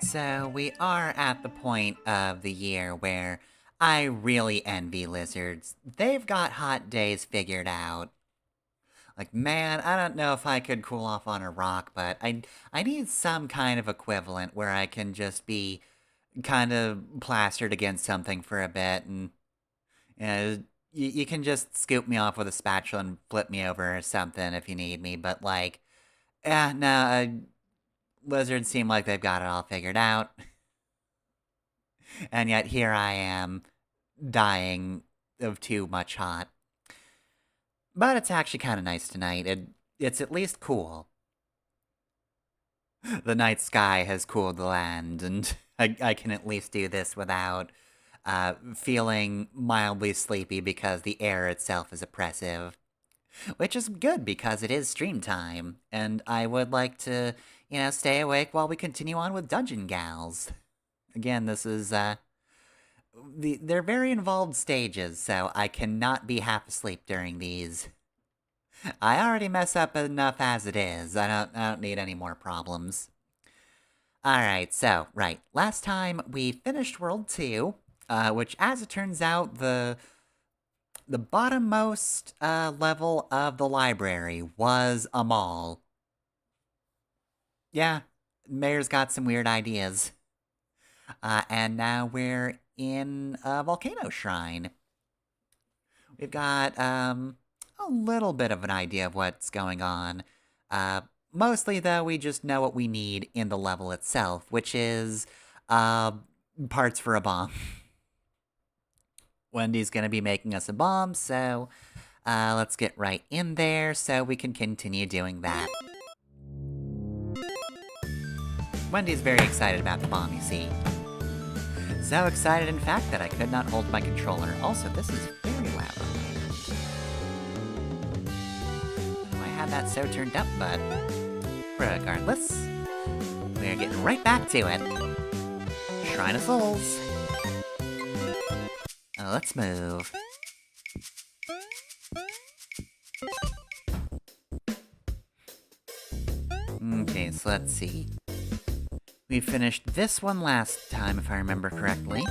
So we are at the point of the year where I really envy lizards. They've got hot days figured out. Like, man, I don't know if I could cool off on a rock, but I need some kind of equivalent where I can just be kind of plastered against something for a bit, and you know, you can just scoop me off with a spatula and flip me over or something if you need me. But like, no, lizards seem like they've got it all figured out. And yet here I am, dying of too much hot. But it's actually kind of nice tonight. It's at least cool. The night sky has cooled the land, and I can at least do this without feeling mildly sleepy because the air itself is oppressive. Which is good because it is stream time, and I would like to, stay awake while we continue on with Dungeon Gals. Again, this is they're very involved stages, so I cannot be half asleep during these. I already mess up enough as it is. I don't need any more problems. Alright, so, right. Last time we finished World 2, which as it turns out, the bottommost level of the library was a mall. Yeah, Mayor's got some weird ideas. And now we're in a volcano shrine. We've got a little bit of an idea of what's going on. Mostly, though, we just know what we need in the level itself, which is parts for a bomb. Wendy's gonna be making us a bomb, so let's get right in there so we can continue doing that. Wendy's very excited about the bomb, you see. So excited, in fact, that I could not hold my controller. Also, this is very loud on my end. I had that so turned up, but regardless, we're getting right back to it. Shrine of Souls. Let's move. Okay, so let's see. We finished this one last time, if I remember correctly.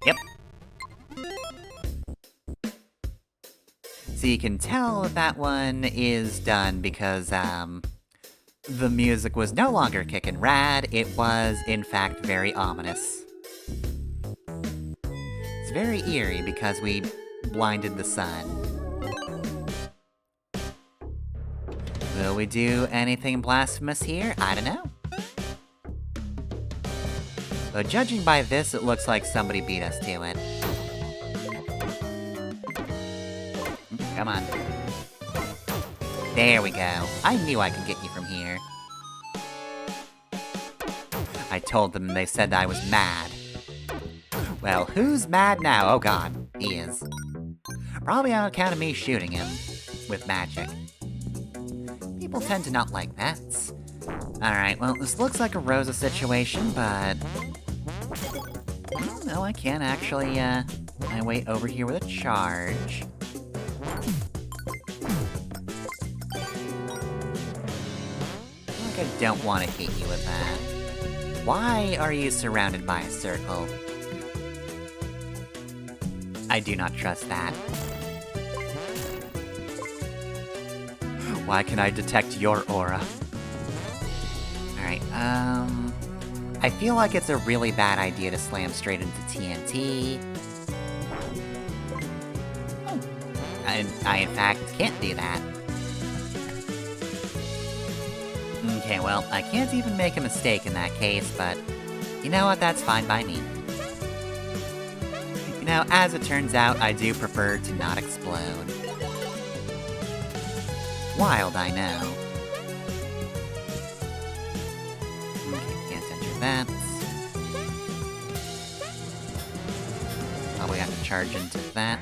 Yep. So you can tell that one is done because, the music was no longer kickin' rad, it was, in fact, very ominous. It's very eerie because we blinded the sun. Will we do anything blasphemous here? I don't know. But judging by this, it looks like somebody beat us to it. Come on. There we go. I knew I could get you from here. I told them, they said I was mad. Well, who's mad now? Oh god, he is. Probably on account of me shooting him with magic. People tend to not like pets. Alright, well, this looks like a Rosa situation, but... No, I can't actually, my way over here with a charge. I feel like I don't want to hit you with that. Why are you surrounded by a circle? I do not trust that. Why can I detect your aura? Alright, I feel like it's a really bad idea to slam straight into TNT. Oh. I in fact, can't do that. Okay, well, I can't even make a mistake in that case, but you know what, that's fine by me. You know, as it turns out, I do prefer to not explode. Wild, I know. Okay, can't enter that. Oh, we have to charge into that.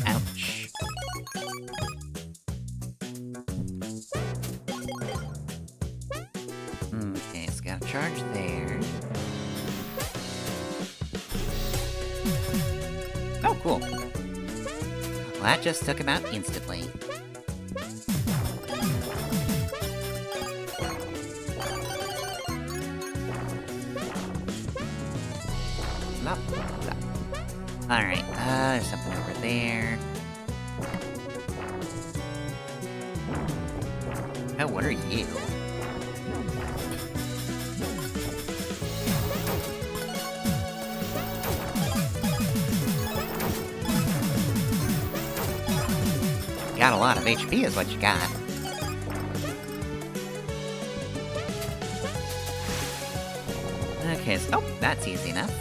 Ouch. Okay, so gotta charge there. Oh, cool. Well, that just took him out instantly. Alright, there's something over there. Oh, what are you? Got a lot of HP is what you got. Okay, so, oh, that's easy enough.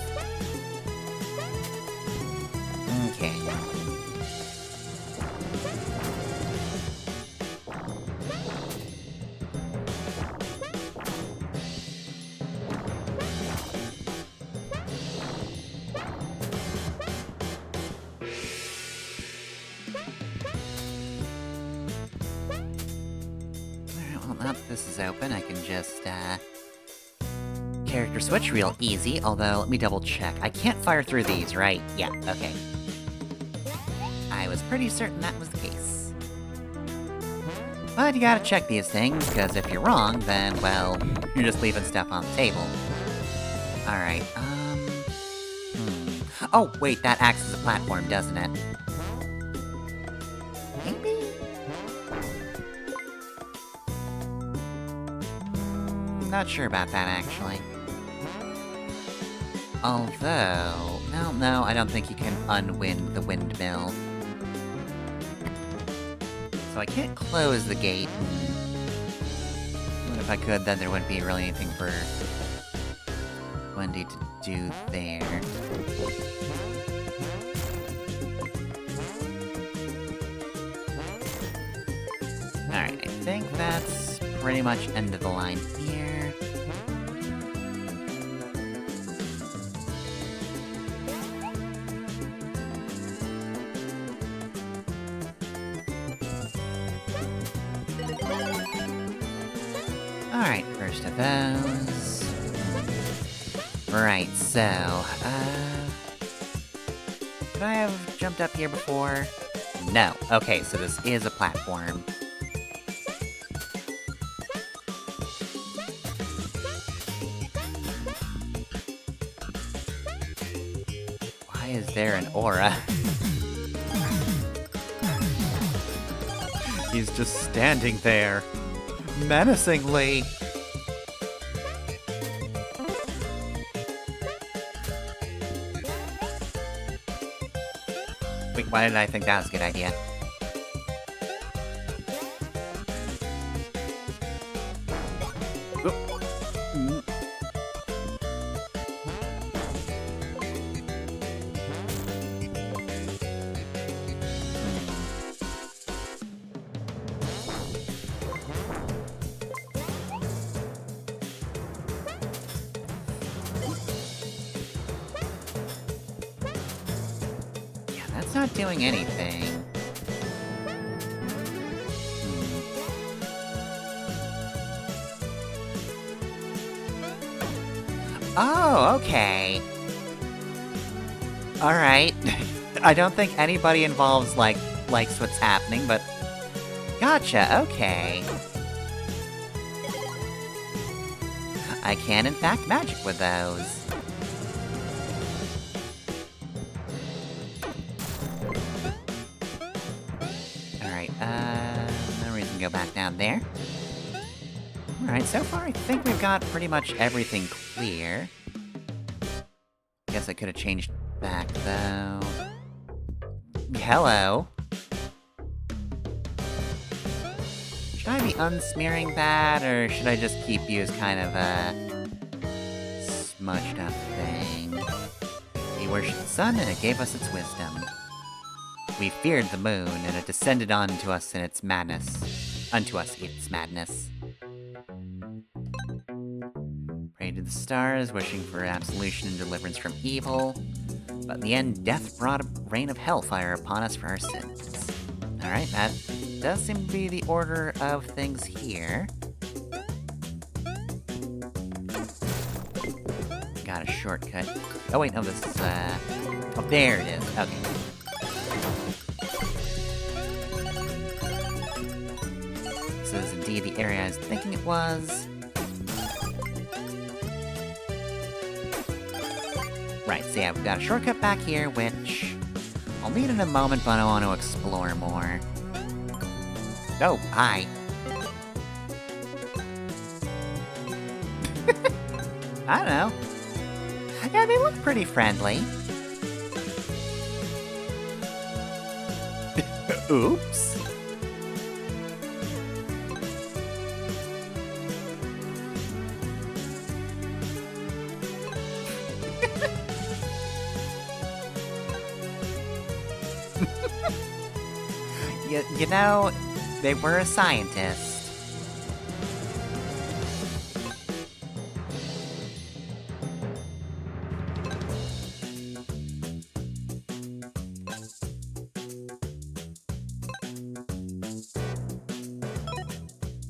Okay. Well, now that this is open, I can just, character switch real easy, although, let me double check. I can't fire through these, right? Yeah, okay. I was pretty certain that was the case. But you gotta check these things, because if you're wrong, then, well, you're just leaving stuff on the table. Alright, Oh, wait, that acts as a platform, doesn't it? Maybe? Not sure about that, actually. Although... No, I don't think you can unwind the windmill. So I can't close the gate. But if I could, then there wouldn't be really anything for Wendy to do there. Alright, I think that's pretty much end of the line here. Alright, first of those. Right, so, could I have jumped up here before? No. Okay, so this is a platform. Why is there an aura? He's just standing there, menacingly. Wait, why did I think that was a good idea? That's not doing anything. Oh, okay. Alright. I don't think anybody involved, likes what's happening, but... Gotcha, okay. I can, in fact, magic with those. Alright, no reason to go back down there. Alright, so far I think we've got pretty much everything clear. Guess I could have changed back, though. Hello. Should I be unsmearing that, or should I just keep you as kind of a smudged up thing? We worshipped the sun, and it gave us its wisdom. We feared the moon, and it descended unto us its madness. Prayed to the stars, wishing for absolution and deliverance from evil. But in the end, death brought a rain of hellfire upon us for our sins. Alright, that does seem to be the order of things here. Got a shortcut. Oh wait, no, this is, oh, there it is. Okay. This is indeed the area I was thinking it was. Right, so yeah, we've got a shortcut back here, which I'll need in a moment, but I want to explore more. Oh, hi. I don't know. Yeah, they look pretty friendly. Oops. You know, they were a scientist.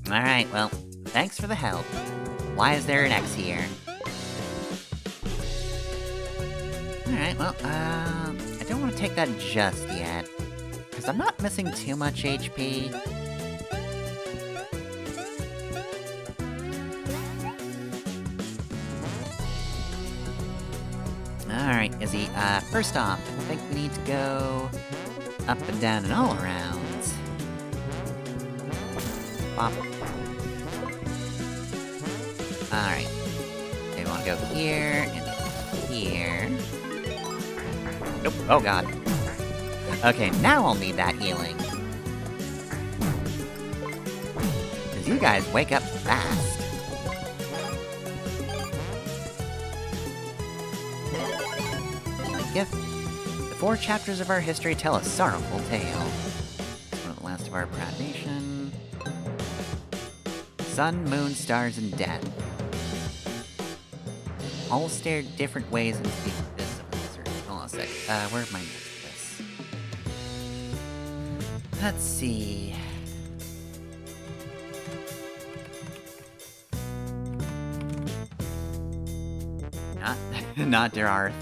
Alright, well, thanks for the help. Why is there an X here? Alright, well, I don't want to take that just yet. Because I'm not missing too much HP. Alright, Izzy, first off, I think we need to go up and down and all around. Bop. Alright. Okay, we want to go here, and here. Nope, oh god. Okay, now I'll need that healing. Because you guys wake up fast. Gift. The 4 chapters of our history tell a sorrowful tale. It's one of the last of our proud nation. Sun, moon, stars, and death. All stared different ways into the abyss of uncertainty. Hold on a sec. Where am I next to this? Let's see. Not Der Arth.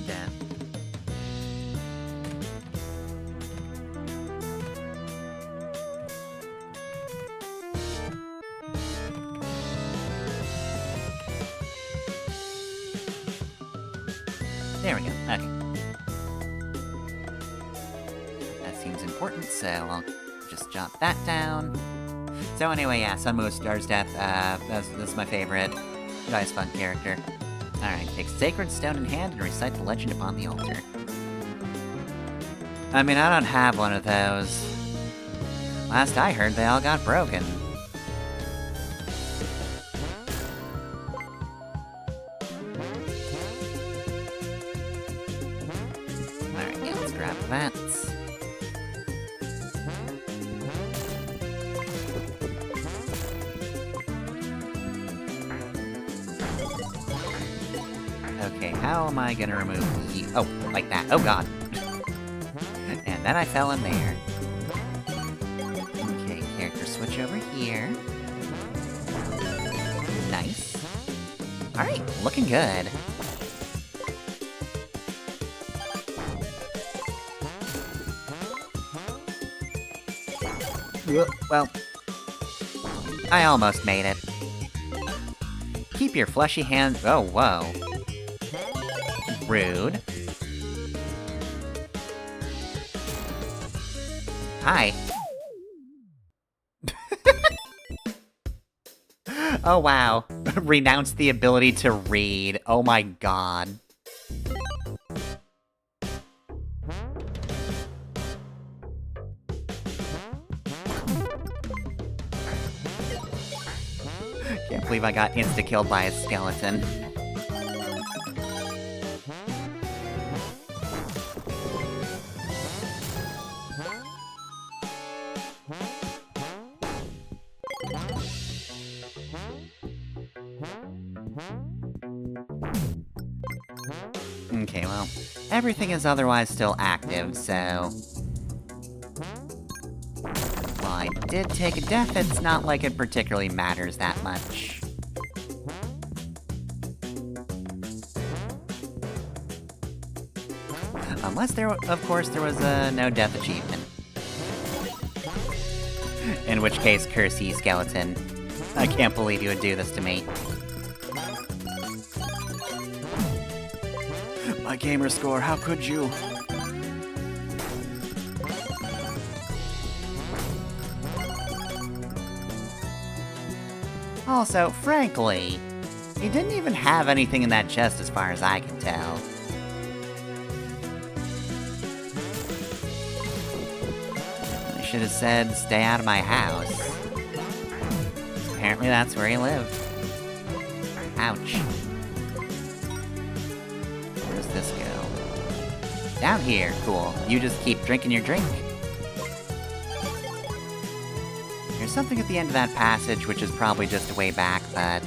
Death. There we go, okay. That seems important, so I'll just jot that down. So anyway, yeah, Sun, Moon, Stars, Death, that's my favorite. Nice fun character. Alright, take Sacred Stone in hand and recite the legend upon the altar. I mean, I don't have one of those. Last I heard, they all got broken. Alright, yeah, let's grab that. Okay, how am I gonna remove you? Oh, like that. Oh god. And then I fell in there. Okay, character switch over here. Nice. Alright, looking good. Well, I almost made it. Keep your fleshy hands. Oh, whoa. Rude. Hi. Oh wow. Renounce the ability to read. Oh my god. Can't believe I got insta-killed by a skeleton. Okay, well, everything is otherwise still active, so... While I did take a death, it's not like it particularly matters that much. Unless there, of course, there was a no-death achievement. In which case, curse ye, skeleton. I can't believe you would do this to me. my gamer score, how could you? Also, frankly, he didn't even have anything in that chest as far as I can tell. I should have said, stay out of my house. Apparently that's where he lived. Ouch. Where does this go? Down here, cool. You just keep drinking your drink. There's something at the end of that passage, which is probably just a way back, but...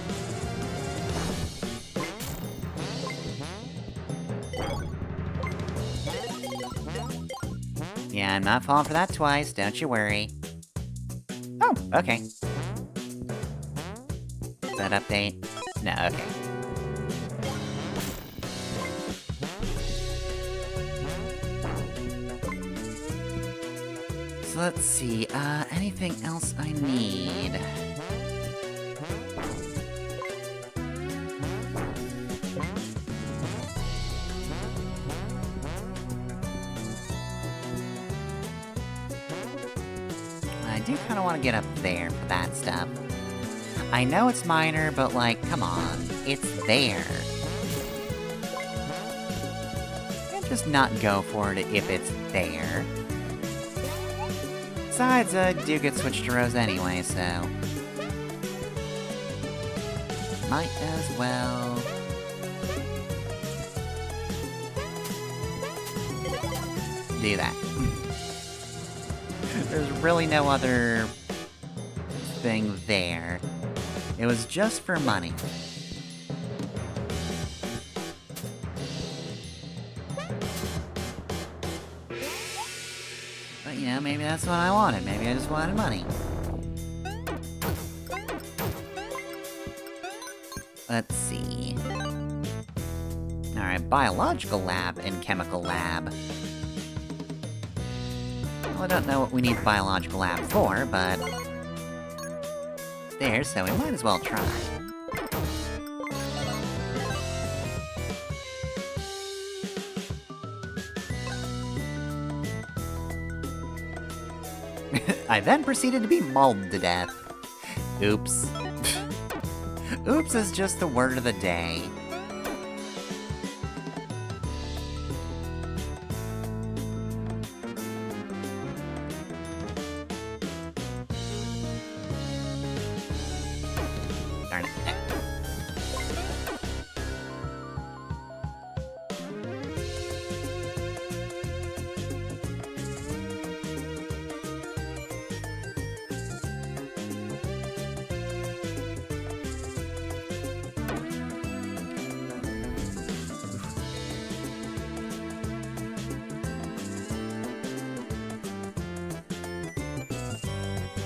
yeah, I'm not falling for that twice, don't you worry. Oh, okay. Does that update? No, okay. So let's see, anything else I need? I do kinda wanna get up there for that stuff. I know it's minor, but like, come on, it's there. Can't just not go for it if it's there. Besides, I do get switched to Rose anyway, so... might as well... do that. There's really no other... thing there. It was just for money. But, you know, maybe that's what I wanted. Maybe I just wanted money. Let's see. Alright, biological lab and chemical lab. Well, I don't know what we need the biological lab for, but... it's there, so we might as well try. I then proceeded to be mauled to death. Oops. Oops is just the word of the day. Darn it.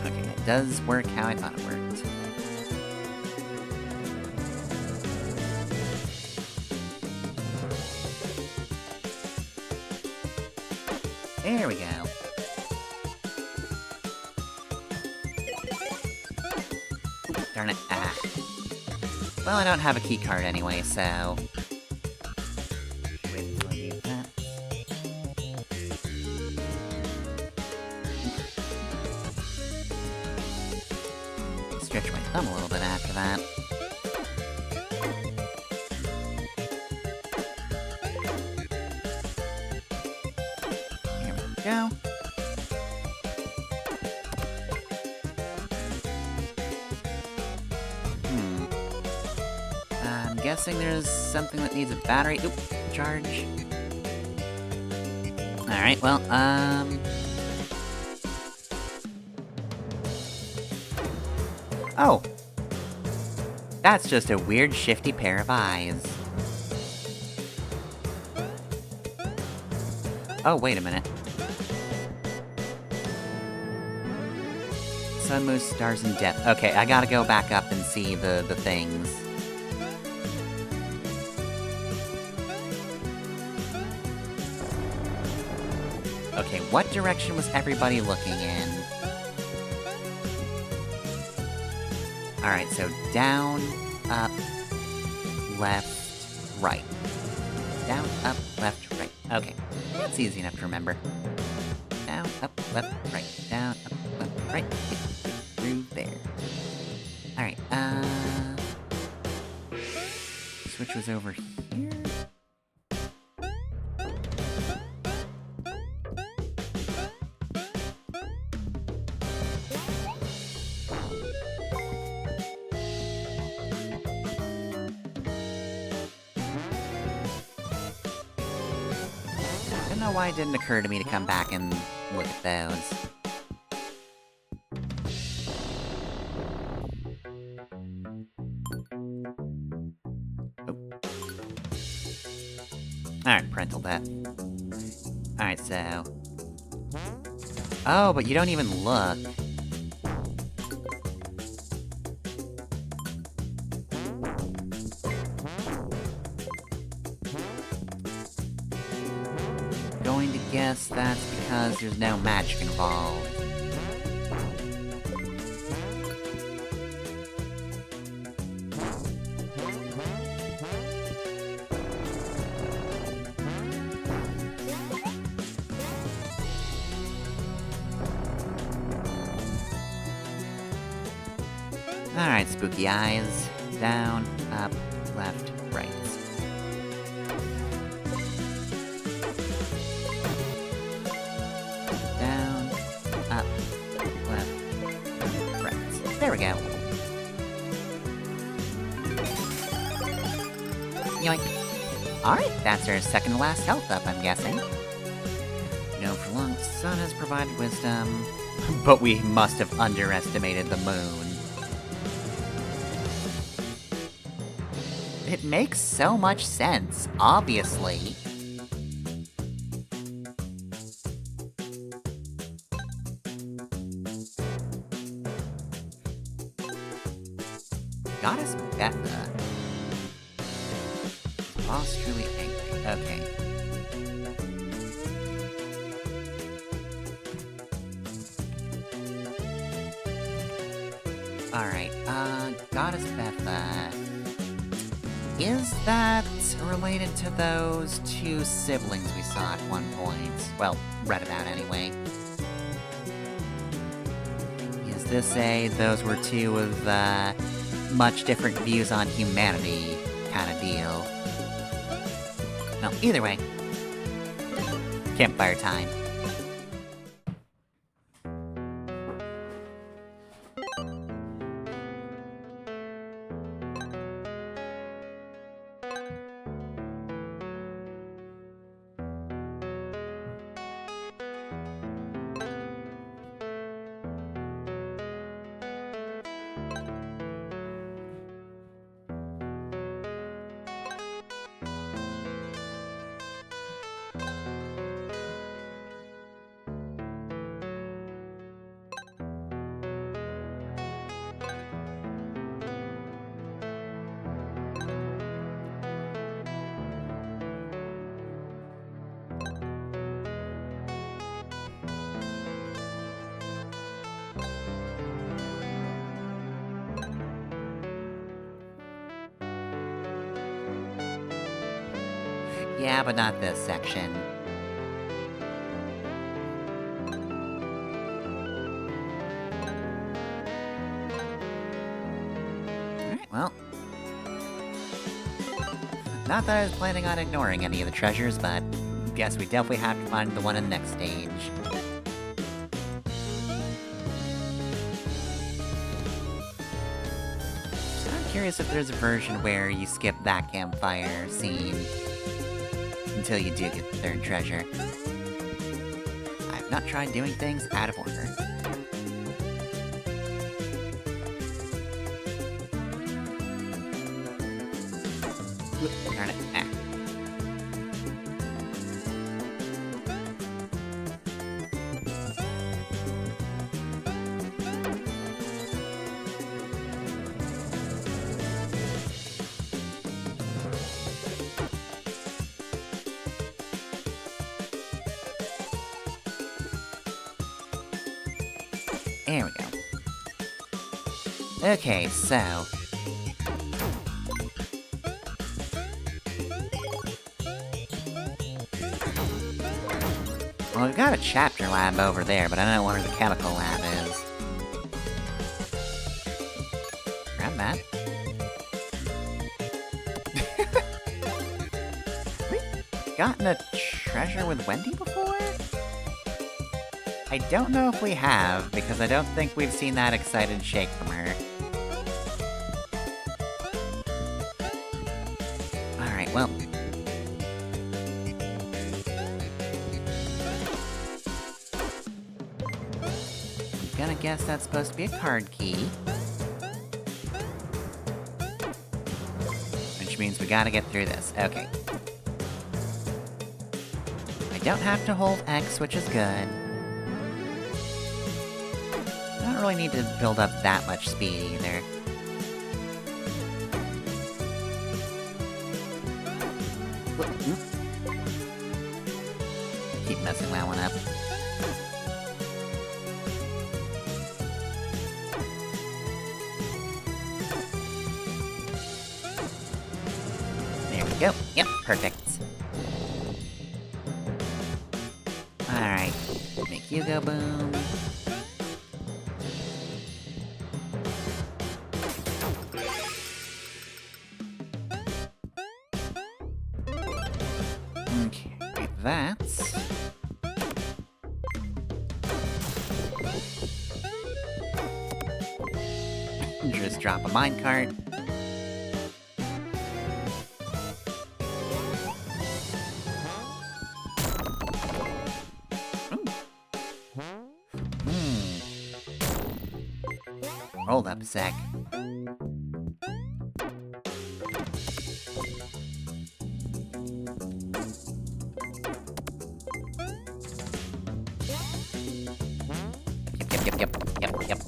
Okay, it does work how I thought it worked. There we go. Darn it. Ah. Well, I don't have a key card anyway, so... wait until I use that. Stretch my thumb a little bit after that. Here we go. I'm guessing there's something that needs a battery. Oop, charge. Alright, well, oh! That's just a weird, shifty pair of eyes. Oh, wait a minute. Sun, moon, stars, and depth. Okay, I gotta go back up and see the things. Okay, what direction was everybody looking in? Alright, so down, up, left, right. Down, up, Okay, that's easy enough to remember. Down, up, left, right. Down, up, left, right. Get through there. Alright, switch was over here. I don't know why it didn't occur to me to come back and look at those. Alright, parental death. Alright, so... Oh, but you don't even look. Going to guess that's because there's no magic involved. Alright, spooky eyes. Down, up, left, right. Down, up, left, right. There we go. Yoink. Alright, that's our second to last health up, I'm guessing. No prolonged sun has provided wisdom, but we must have underestimated the moon. It makes so much sense, obviously. Goddess Betha. Boss truly angry. Okay. Alright, Goddess Betha. Is that related to those two siblings we saw at one point? Well, read about anyway. Is this those were two with, much different views on humanity kind of deal? Well, either way. Campfire time. Yeah, but not this section. Alright, well. Not that I was planning on ignoring any of the treasures, but guess we definitely have to find the one in the next stage. So I'm curious if there's a version where you skip that campfire scene until you do get the third treasure. I've not tried doing things out of order. Whoop, darn it. Ah. There we go. Okay, so... got a chapter lab over there, but I don't know where the chemical lab is. Grab that. We've gotten a treasure with Wendy before? I don't know if we have, because I don't think we've seen that excited shake from her. Alright, well. I'm gonna guess that's supposed to be a card key. Which means we gotta get through this. Okay. I don't have to hold X, which is good. I don't really need to build up that much speed either. Oop. Keep messing that one up. There we go. Yep, perfect. Alright. Make you go boom. Okay, that's... Just drop a minecart. Hold up a sec.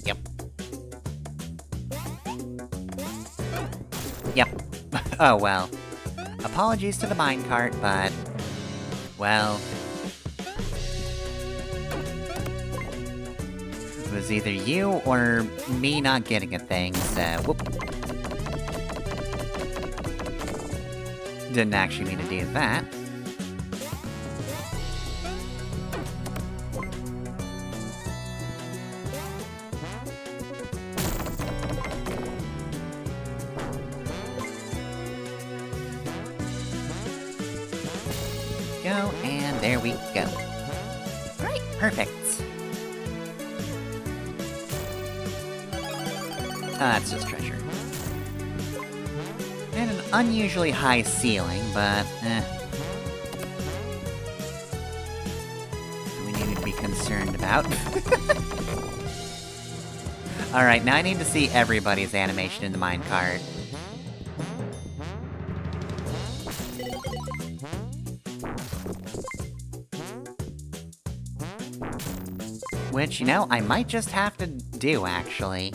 Yep. Yep. Oh well. Apologies to the minecart, but... well... it was either you or me not getting a thing, so... whoop. Didn't actually mean to do that. Go, and there we go. Alright, perfect. That's just treasure. And an unusually high ceiling, but, do we need to be concerned about? Alright, now I need to see everybody's animation in the minecart. Which, you know, I might just have to do, actually.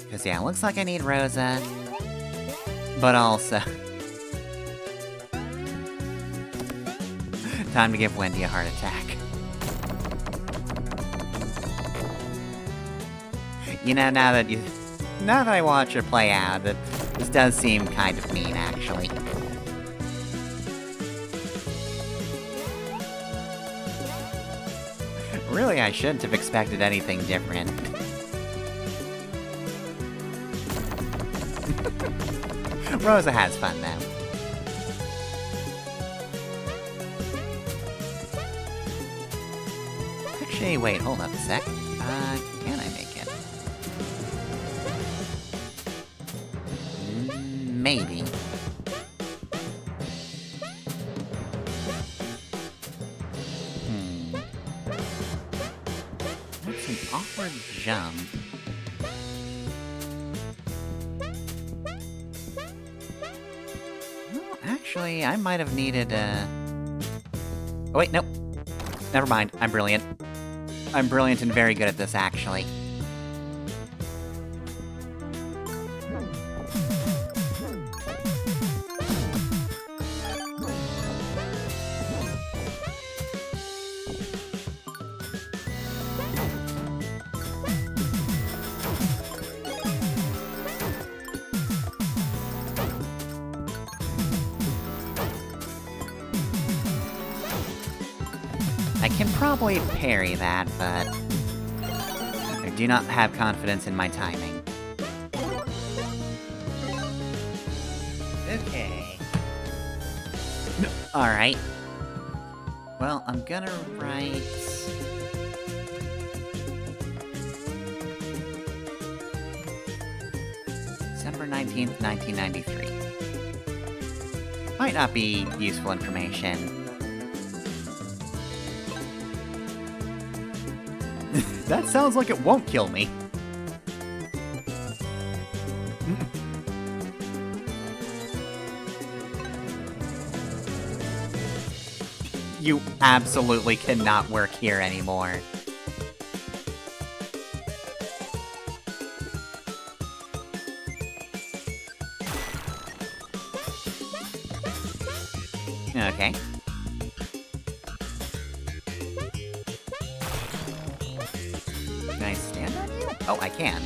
Because, yeah, it looks like I need Rosa. But also... time to give Wendy a heart attack. You know, now that I watch her play out, this does seem kind of mean, actually. Really, I shouldn't have expected anything different. Rosa has fun, though. Actually, wait, hold up a sec. Can I make it? Maybe. That's an awkward jump. Well, actually, I might have needed, oh wait, nope. Never mind, I'm brilliant. I'm brilliant and very good at this, actually. I can probably parry that, but I do not have confidence in my timing. Okay. Alright. Well, I'm gonna write... December 19th, 1993. Might not be useful information. That sounds like it won't kill me. You absolutely cannot work here anymore. Okay. Can I stand on you? Oh, I can.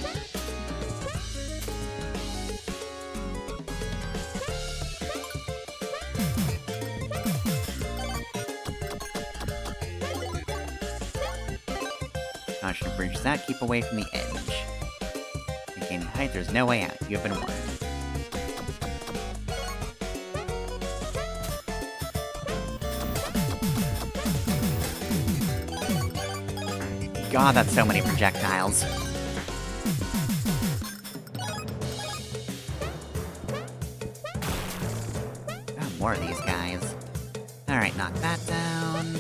I should bridge that, keep away from the edge. Regaining height, there's no way out. You have been warned. God, that's so many projectiles. Oh, more of these guys. Alright, knock that down.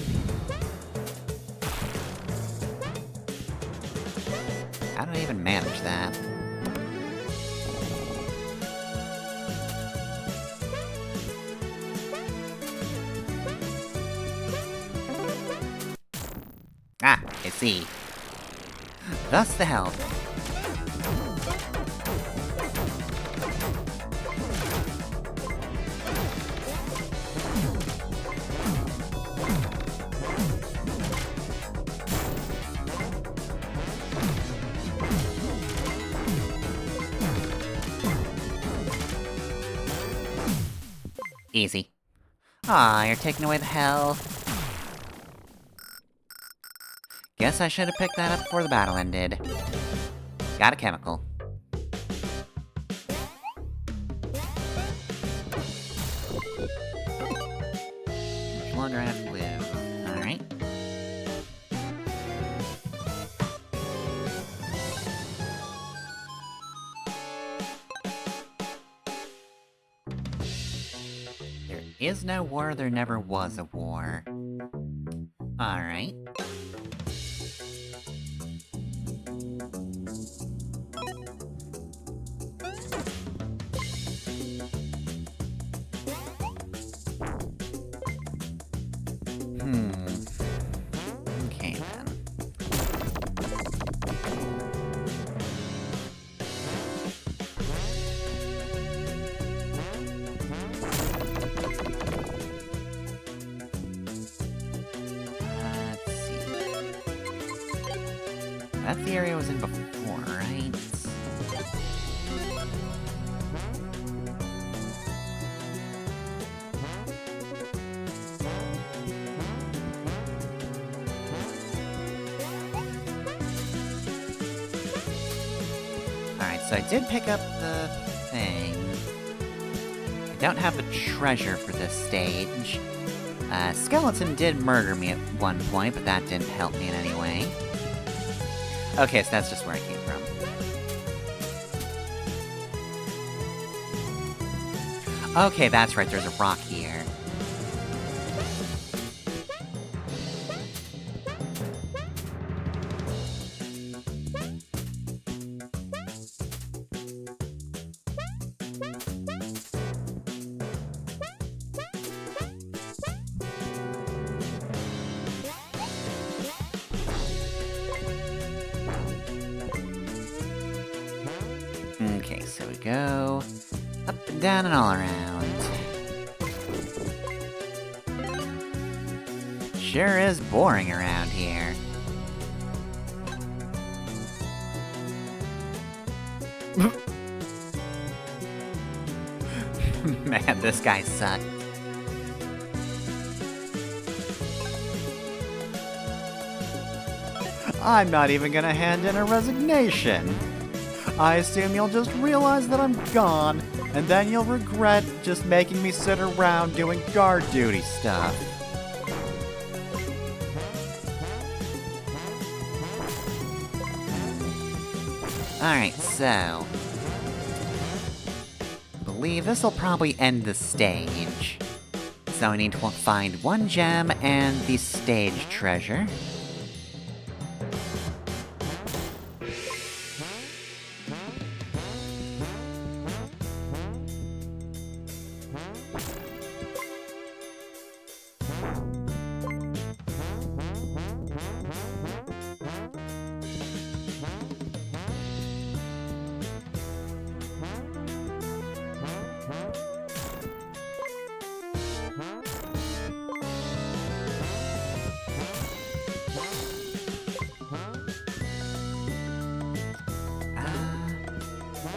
How did I even manage that? Ah, I see. Thus the health. Easy. Aw, you're taking away the health. Guess I should have picked that up before the battle ended. Got a chemical. How much longer I have to live? Alright. There is no war, there never was a war. Alright. Okay, then. Let's see. That's the area I was in before, right? So I did pick up the thing. I don't have the treasure for this stage. Skeleton did murder me at one point, but that didn't help me in any way. Okay, so that's just where I came from. Okay, that's right, there's a rock here. Okay, so we go up and down and all around. Sure is boring around here. Man, this guy sucked. I'm not even gonna hand in a resignation. I assume you'll just realize that I'm gone, and then you'll regret just making me sit around doing guard duty stuff. Alright, so... I believe this'll probably end the stage. So I need to find one gem and the stage treasure.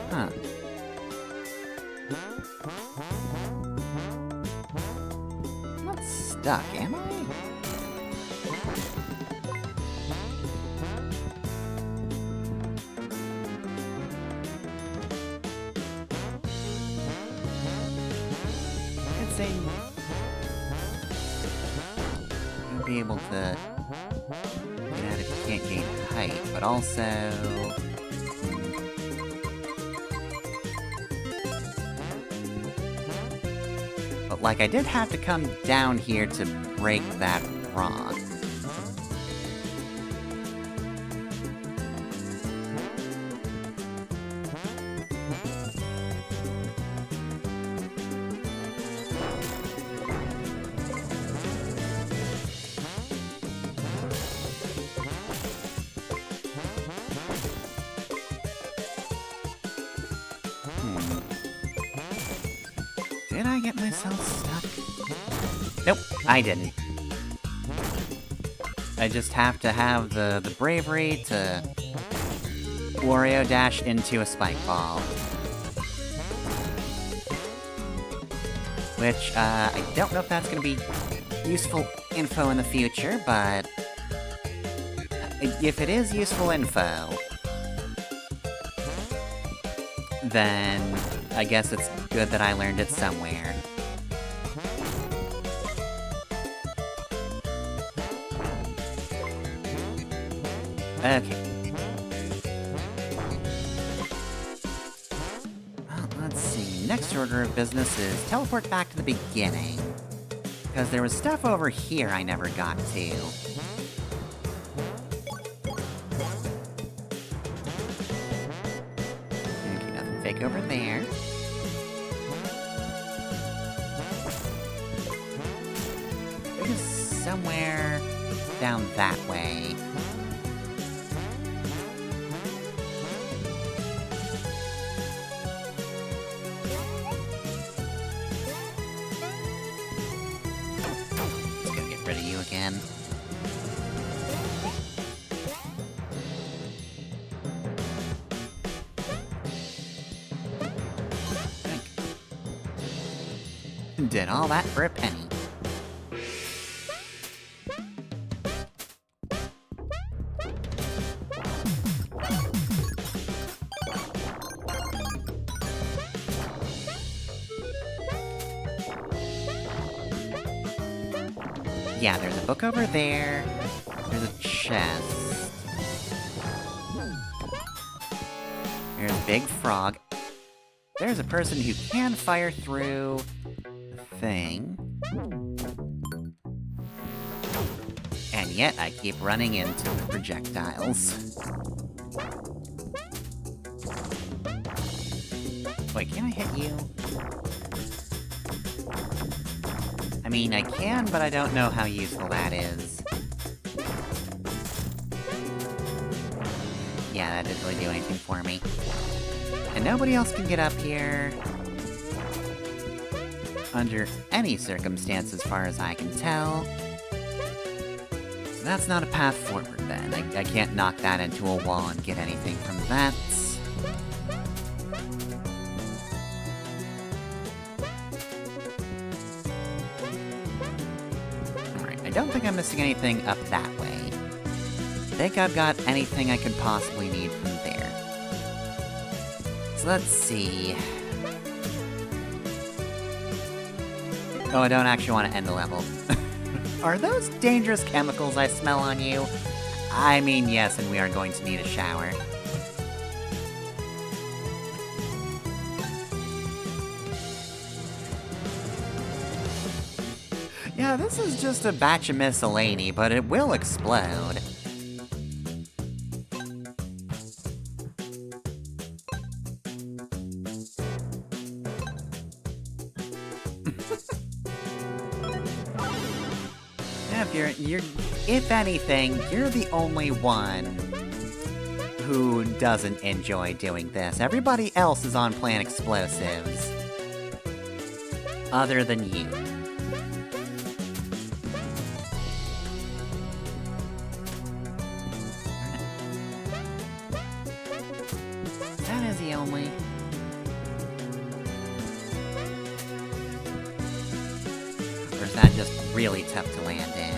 Huh. I'm not stuck, am I? I'd say... you'll be able to get out if you can't gain height, but also... But, like, I did have to come down here to break that rock. Did I get myself stuck? Nope, I didn't. I just have to have the bravery to Wario dash into a spike ball. Which, I don't know if that's gonna be useful info in the future, but... if it is useful info, then I guess it's good that I learned it somewhere. Okay. Well, let's see. Next order of business is teleport back to the beginning. Because there was stuff over here I never got to. Okay, nothing fake over there. It is somewhere down that way. Just gonna get rid of you again. Did all that for a penny. Yeah, there's a book over there. There's a chest. There's a big frog. There's a person who can fire through the thing. And yet I keep running into the projectiles. Wait, can I hit you? I mean, I can, but I don't know how useful that is. Yeah, that didn't really do anything for me. And nobody else can get up here under any circumstance as far as I can tell. So that's not a path forward then. I can't knock that into a wall and get anything from that. Alright, I don't think I'm missing anything up that way. think I've got anything I could possibly need from there. So let's see. Oh, I don't actually want to end the level. Are those dangerous chemicals I smell on you? I mean, yes, and we are going to need a shower. Yeah, this is just a batch of miscellany, but it will explode. If anything, you're the only one who doesn't enjoy doing this. Everybody else is on plant explosives. Other than you. That is the only... Or is that just really tough to land in?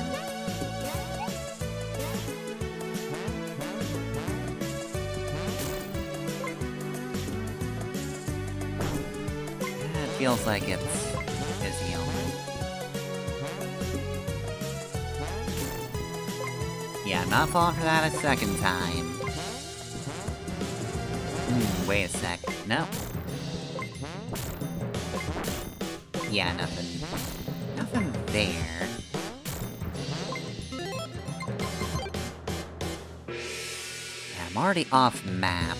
Feels like it's the only. Yeah, I'm not falling for that a second time. Wait a sec. No. Yeah, nothing. Nothing there. Yeah, I'm already off map.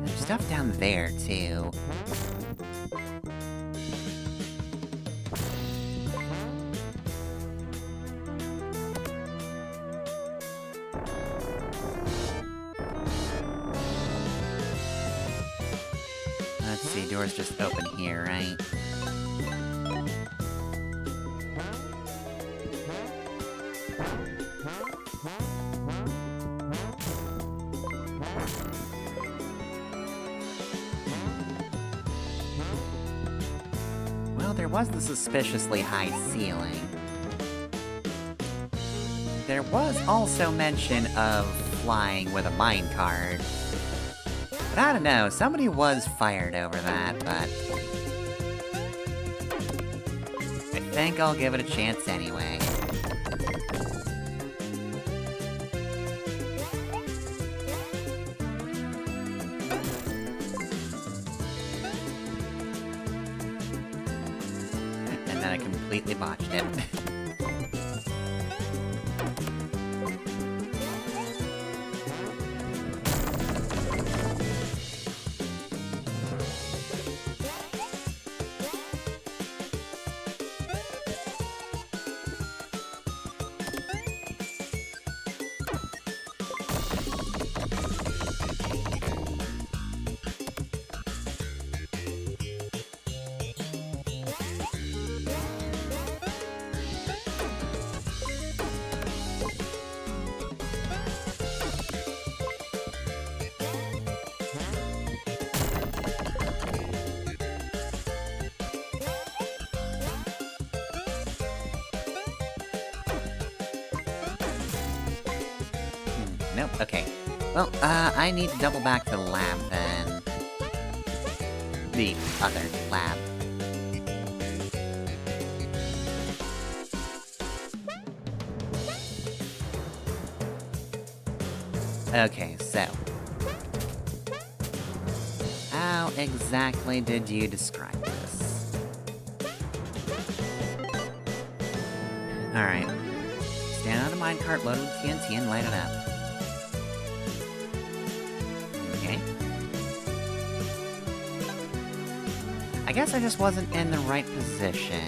There's stuff down there, too. Let's see, door's just open here, right? Well, there was the suspiciously high ceiling. There was also mention of flying with a minecart. But I don't know, somebody was fired over that, but... I think I'll give it a chance anyway. And then I completely botched it. Nope, okay. Well, I need to double back to the lab, then. The other lab. Okay, so... how exactly did you describe this? Alright. Stand on a minecart loaded with TNT and light it up. Okay. I guess I just wasn't in the right position.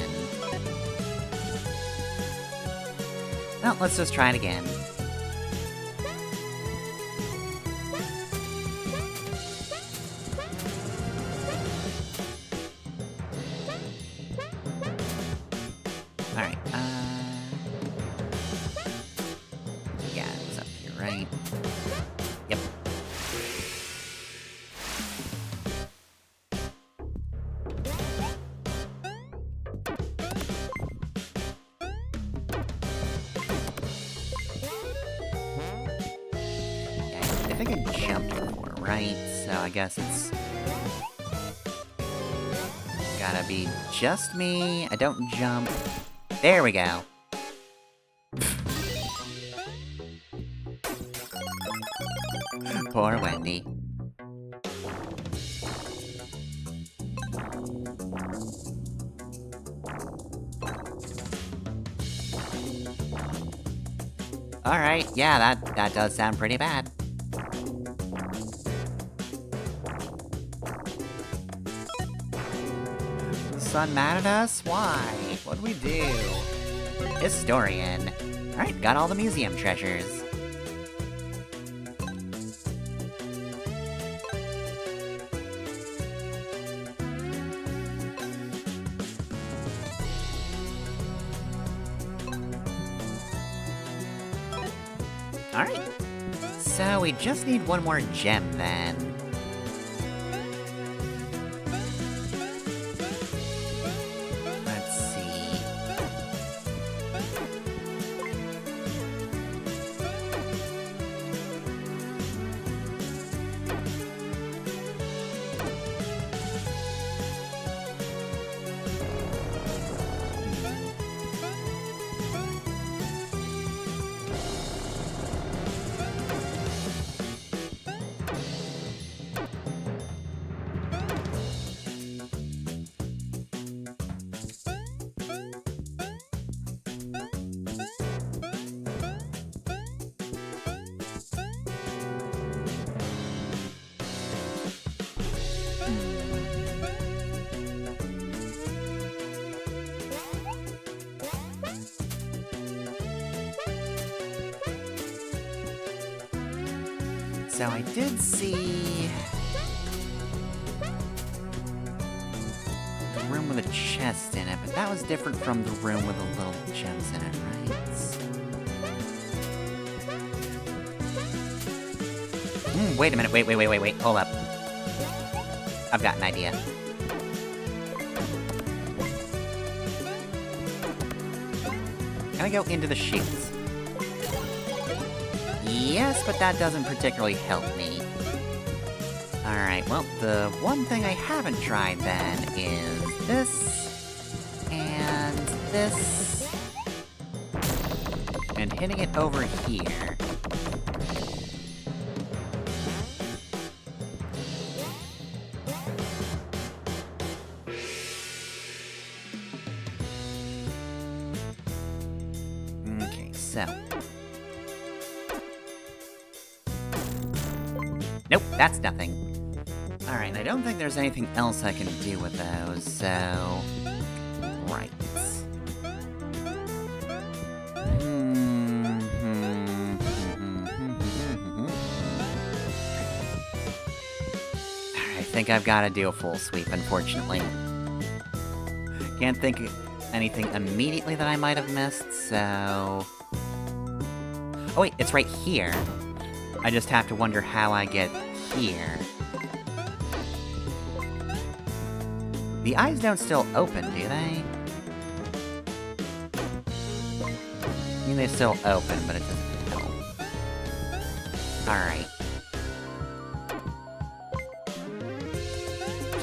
Well, let's just try it again. Alright, yeah, it's up here, right? Yep. So I guess it's gotta be just me. I don't jump. There we go. Poor Wendy. Alright, yeah, that does sound pretty bad. The sun mad at us? Why? What'd we do? Historian. Alright, got all the museum treasures. Alright. So we just need one more gem then. Let's see. So I did see the room with a chest in it, but that was different from the room with the little gems in it, right? Wait a minute, wait, hold up. I've got an idea. Can I go into the chutes? Yes, but that doesn't particularly help me. Alright, well, the one thing I haven't tried then is this, and this, and hitting it over here. Okay, so... Nope, that's nothing. Alright, I don't think there's anything else I can do with those, so... Right. I think I've got to do a full sweep, unfortunately. Can't think of anything immediately that I might have missed, so... Oh wait, it's right here. I just have to wonder how I get here. The eyes don't still open, do they? I mean, they still open, but it doesn't help. Alright.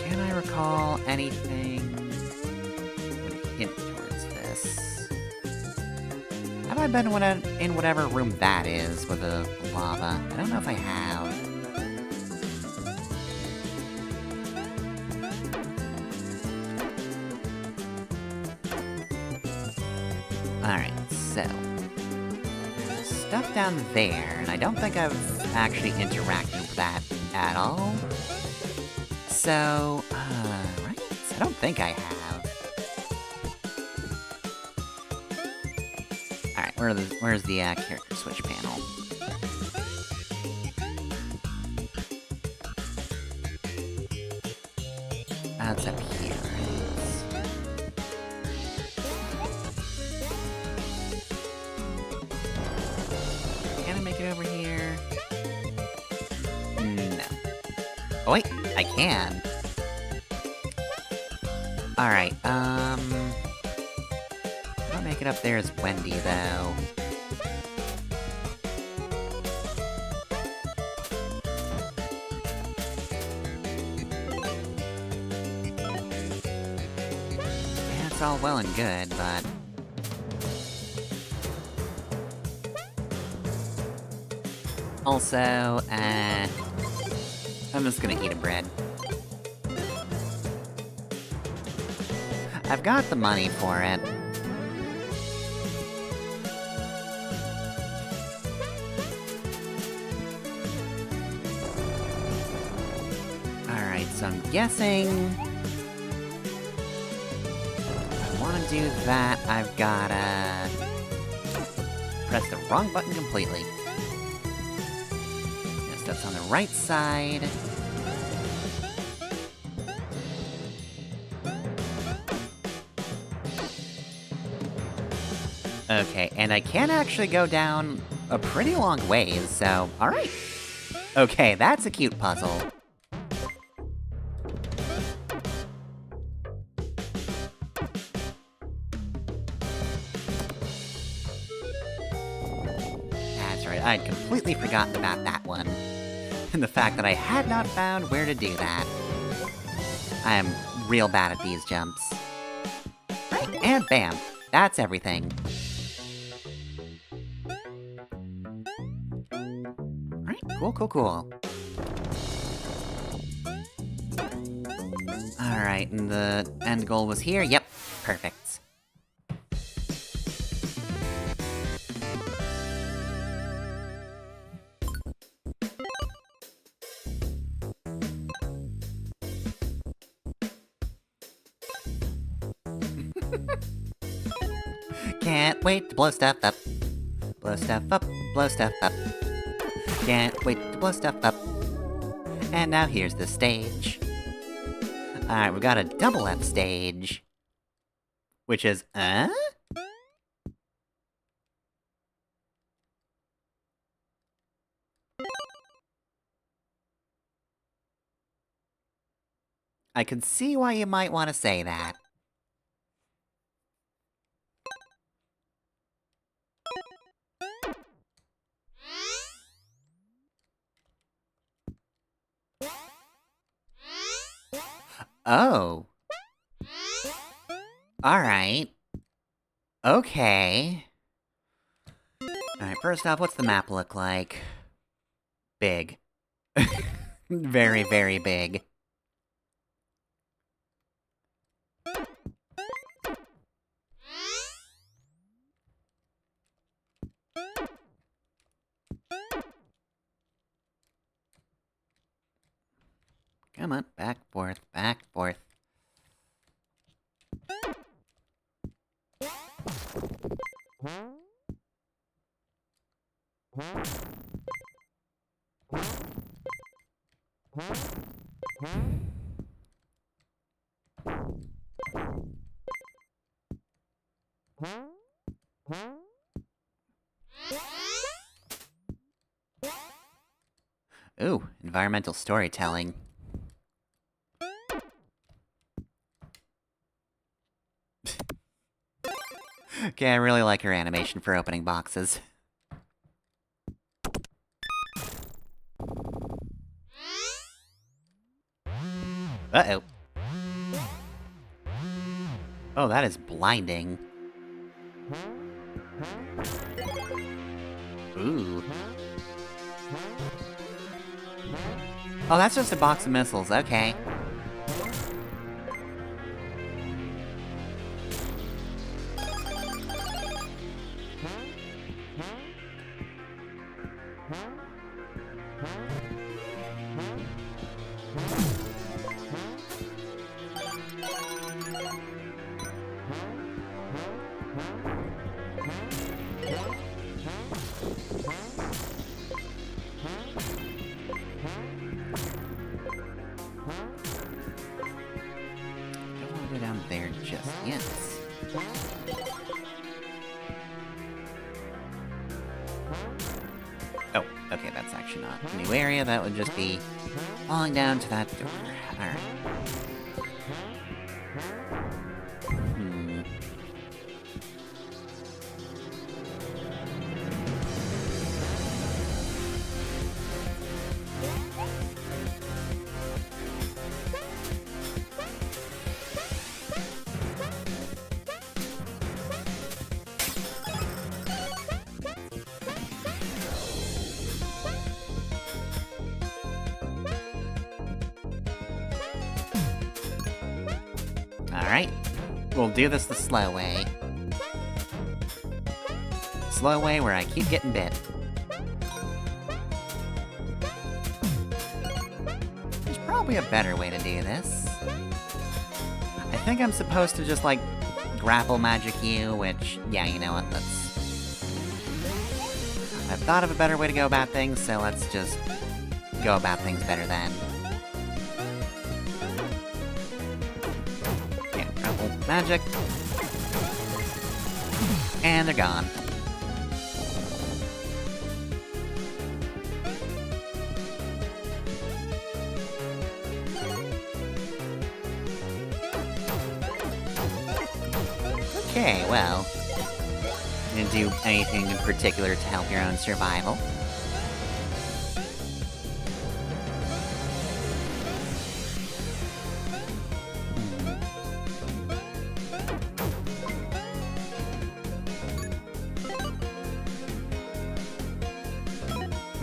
Can I recall anything that would hint towards this? Have I been in whatever room that is with the lava? I don't know if I have. Alright, so... there's stuff down there, and I don't think I've actually interacted with that at all. So, right? I don't think I have. Alright, where's the character switch panel? That's up here, right? Can I make it over here? No. Oh wait, I can. Alright, I'll make it up there as Wendy, though. all well and good, but... Also, I'm just gonna eat a bread. I've got the money for it. Alright, so I'm guessing... if I wanna do that, I've gotta... press the wrong button completely. Yes, that's on the right side. Okay, and I can actually go down a pretty long ways, so... alright! Okay, that's a cute puzzle. That's right, I'd completely forgotten about that one. And the fact that I had not found where to do that. I am real bad at these jumps. Right, and bam! That's everything. Cool. Alright, and the end goal was here? Yep, perfect. Can't wait to blow stuff up. Blow stuff up, blow stuff up. Can't wait to blow stuff up. And now here's the stage. Alright, we've got a double F stage. Which is, I could see why you might want to say that. Oh. Alright. Okay. Alright, first off, what's the map look like? Big. Very, very big. Come on, back, forth, back, forth. Ooh, environmental storytelling. Okay, I really like your animation for opening boxes. Uh-oh. Oh, that is blinding. Ooh. Oh, that's just a box of missiles, okay. There just yet. Oh, okay, that's actually not a new area. That would just be falling down to that door. Alright. Alright. We'll do this the slow way. Slow way where I keep getting bit. There's probably a better way to do this. I think I'm supposed to just, like, grapple magic you, which, yeah, you know what, I've thought of a better way to go about things, so let's just go about things better then. Yeah, grapple magic. And they're gone. Okay, well, you didn't do anything in particular to help your own survival.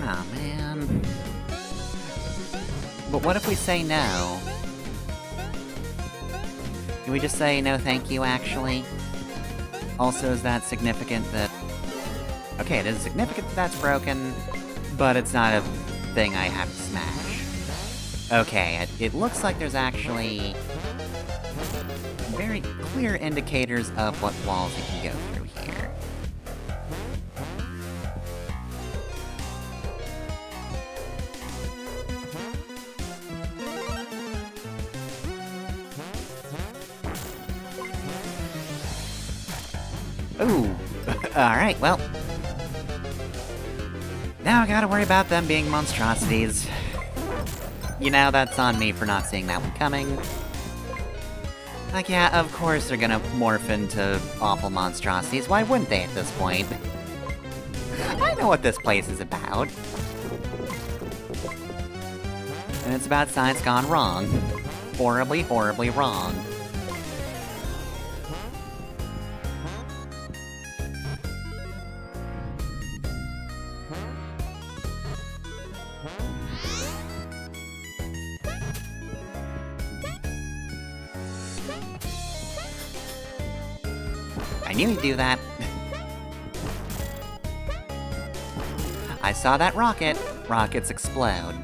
Aw, man. But what if we say no? Can we just say no thank you, actually? Also, is that significant that... Okay, it is significant that that's broken, but it's not a thing I have to smash. Okay, it looks like there's actually... very clear indicators of what walls you can go through here. Ooh, alright, well. Now I gotta worry about them being monstrosities. You know, that's on me for not seeing that one coming. Like, yeah, of course they're gonna morph into awful monstrosities. Why wouldn't they at this point? I know what this place is about. And it's about science gone wrong. Horribly, horribly wrong. I knew he'd do that. I saw that rocket. Rockets explode.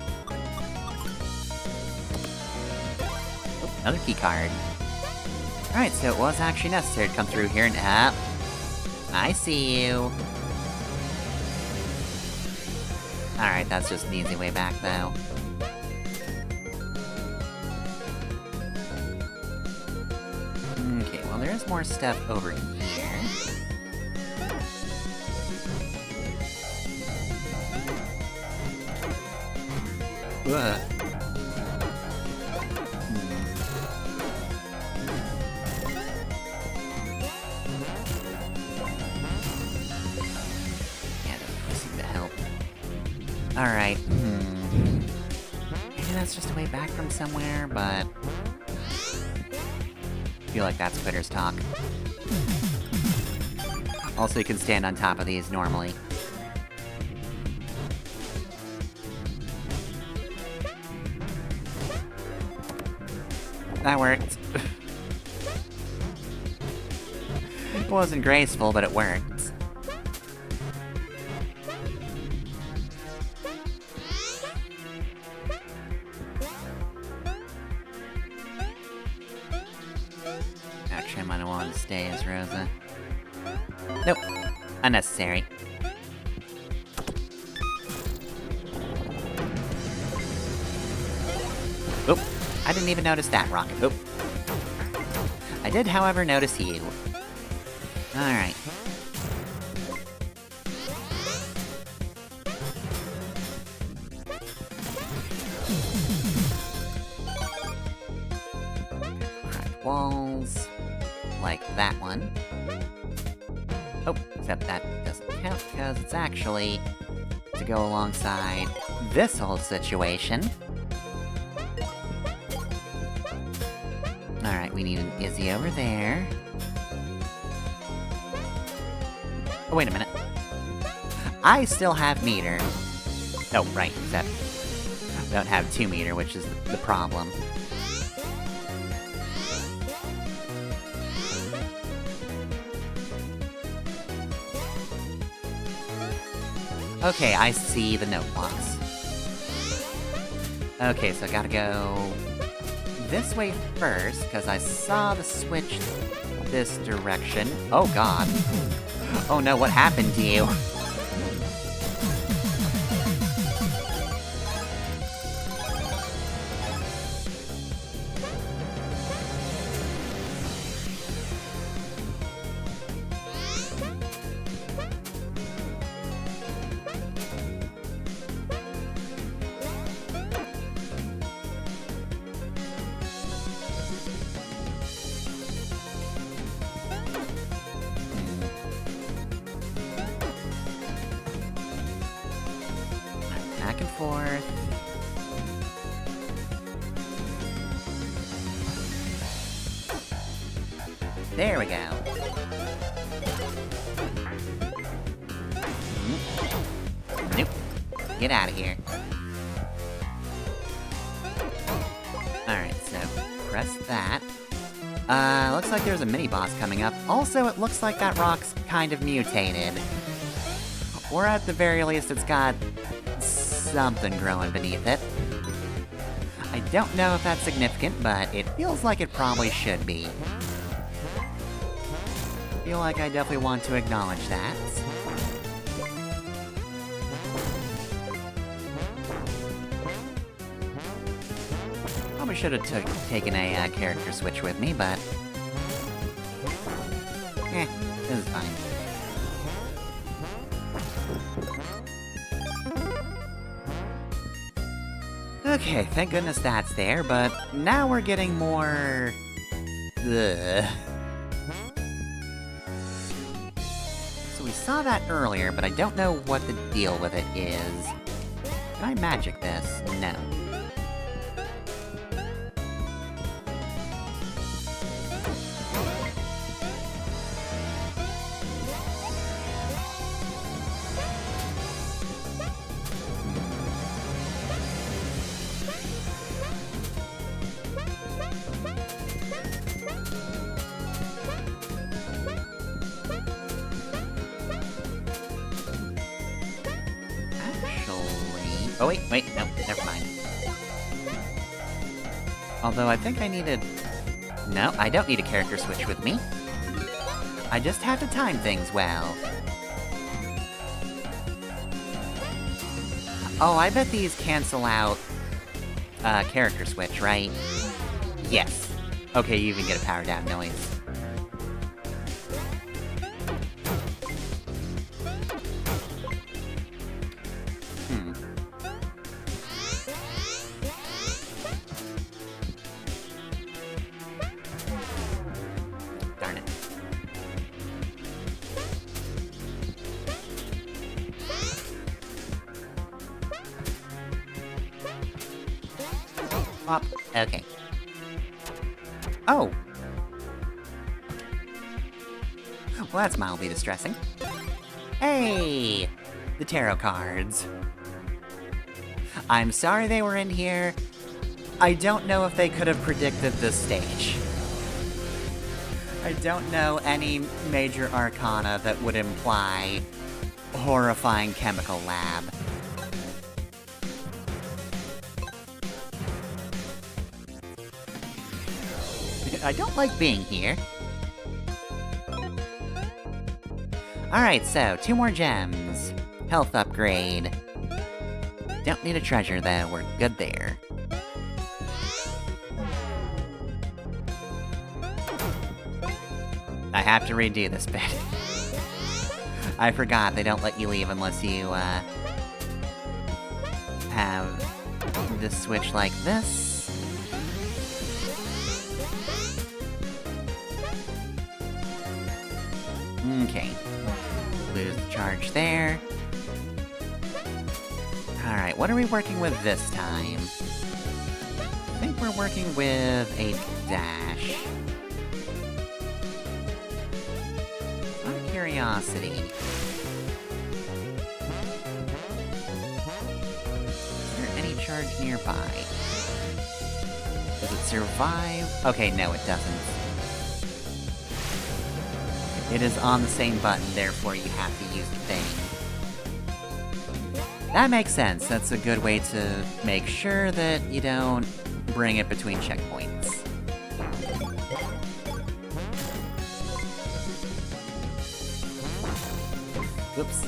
Oh, another keycard. Alright, so it was actually necessary to come through here and... I see you. Alright, that's just an easy way back, though. Okay, well, there's more stuff over here. Ugh. Yeah, that doesn't seem to help. Alright, Maybe that's just a way back from somewhere, but... I feel like that's quitter's talk. Also, you can stand on top of these normally. That worked. It wasn't graceful, but it worked. Actually, I might have wanted to stay as Rosa. Nope. Unnecessary. Oop. I didn't even notice that rocket. Oop. I did, however, notice you. Alright. Alright, walls. Like that one. Oh, except that doesn't count, because it's actually to go alongside this whole situation. Alright, we need an Izzy over there. Oh, wait a minute. I still have meter. Oh, right, except I don't have 2 meter, which is the problem. Okay, I see the note blocks. Okay, so I gotta go this way first, because I saw the switch this direction. Oh god. Oh no, what happened to you? Back and forth. There we go. Nope. Get out of here. Alright, so press that. Looks like there's a mini-boss coming up. Also, it looks like that rock's kind of mutated. Or at the very least, it's got something growing beneath it. I don't know if that's significant, but it feels like it probably should be. I feel like I definitely want to acknowledge that. Probably should have taken a character switch with me, but... this is fine. Okay, thank goodness that's there, but now we're getting more... Ugh. So we saw that earlier, but I don't know what the deal with it is. Can I magic this? No. Oh wait, no, never mind. Although I think I needed... No, I don't need a character switch with me. I just have to time things well. Oh, I bet these cancel out character switch, right? Yes. Okay, you even get a power down noise. Darn it. Pop. Okay. Oh! Well, that's mildly distressing. Hey! The tarot cards. I'm sorry they were in here. I don't know if they could have predicted this stage. I don't know any major arcana that would imply horrifying chemical lab. I don't like being here. Alright, so 2 more gems. Health upgrade. Don't need a treasure though, we're good there. I have to redo this bit. I forgot they don't let you leave unless you, have this switch like this. Okay. Lose the charge there. Alright, what are we working with this time? I think we're working with a dash. Out of curiosity. Is there any charge nearby? Does it survive? Okay, no, it doesn't. It is on the same button, therefore you have to use the thing. That makes sense. That's a good way to make sure that you don't bring it between checkpoints. Oops.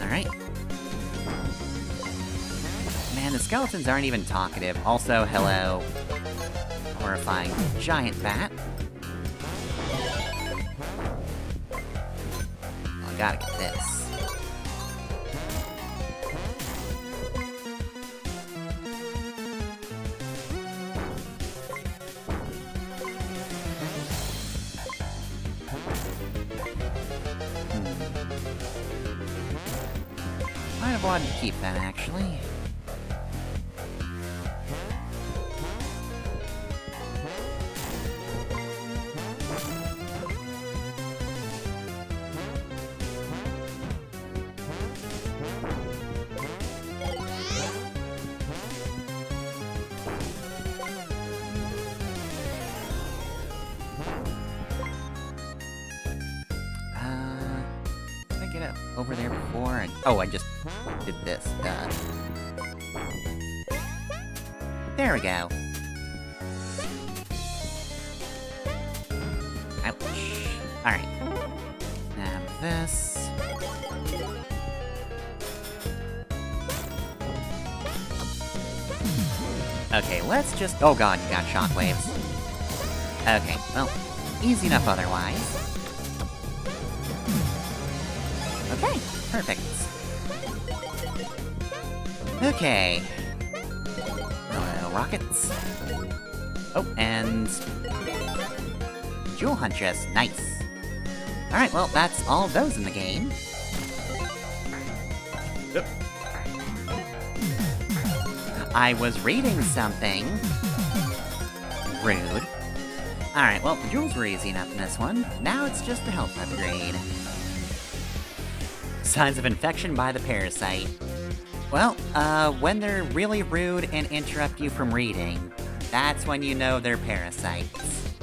Alright. Man, the skeletons aren't even talkative. Also, hello. Horrifying giant bat. Oh, I gotta get this. Might have wanted to keep that, actually. Did I get it over there before? Oh, I just did this. There we go. Ouch. Alright. Now this. Okay, let's just... Oh god, you got shockwaves. Okay, well, easy enough otherwise. Okay, perfect. Okay. Rockets. Oh, and... Jewel Huntress, nice. Alright, well, that's all of those in the game. Yep. I was reading something. Rude. Alright, well, the jewels were easy enough in this one. Now it's just a health upgrade. Signs of infection by the parasite. Well, when they're really rude and interrupt you from reading, that's when you know they're parasites.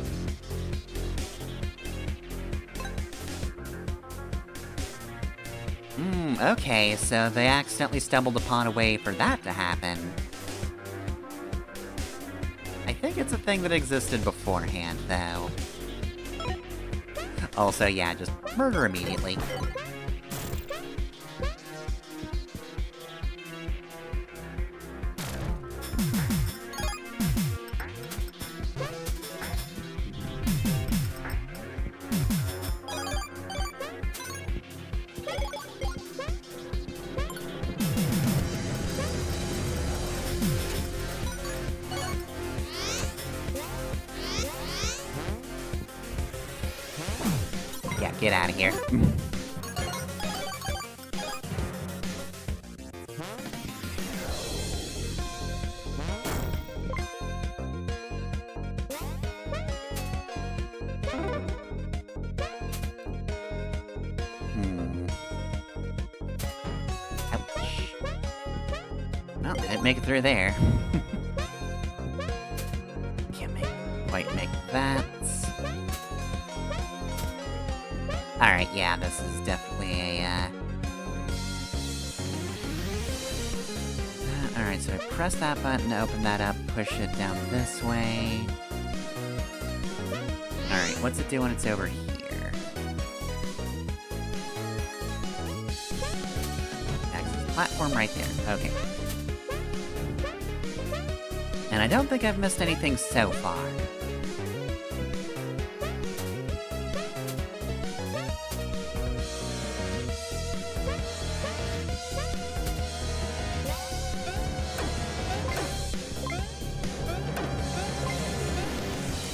Okay, so they accidentally stumbled upon a way for that to happen. I think it's a thing that existed beforehand, though. Also, yeah, just murder immediately. Yeah, get out of here. Ouch. Well, didn't make it through there. Can't quite make that. Alright, yeah, this is definitely a, Alright, so I press that button to open that up, push it down this way. Alright, what's it do when it's over here? Access platform right there, okay. And I don't think I've missed anything so far.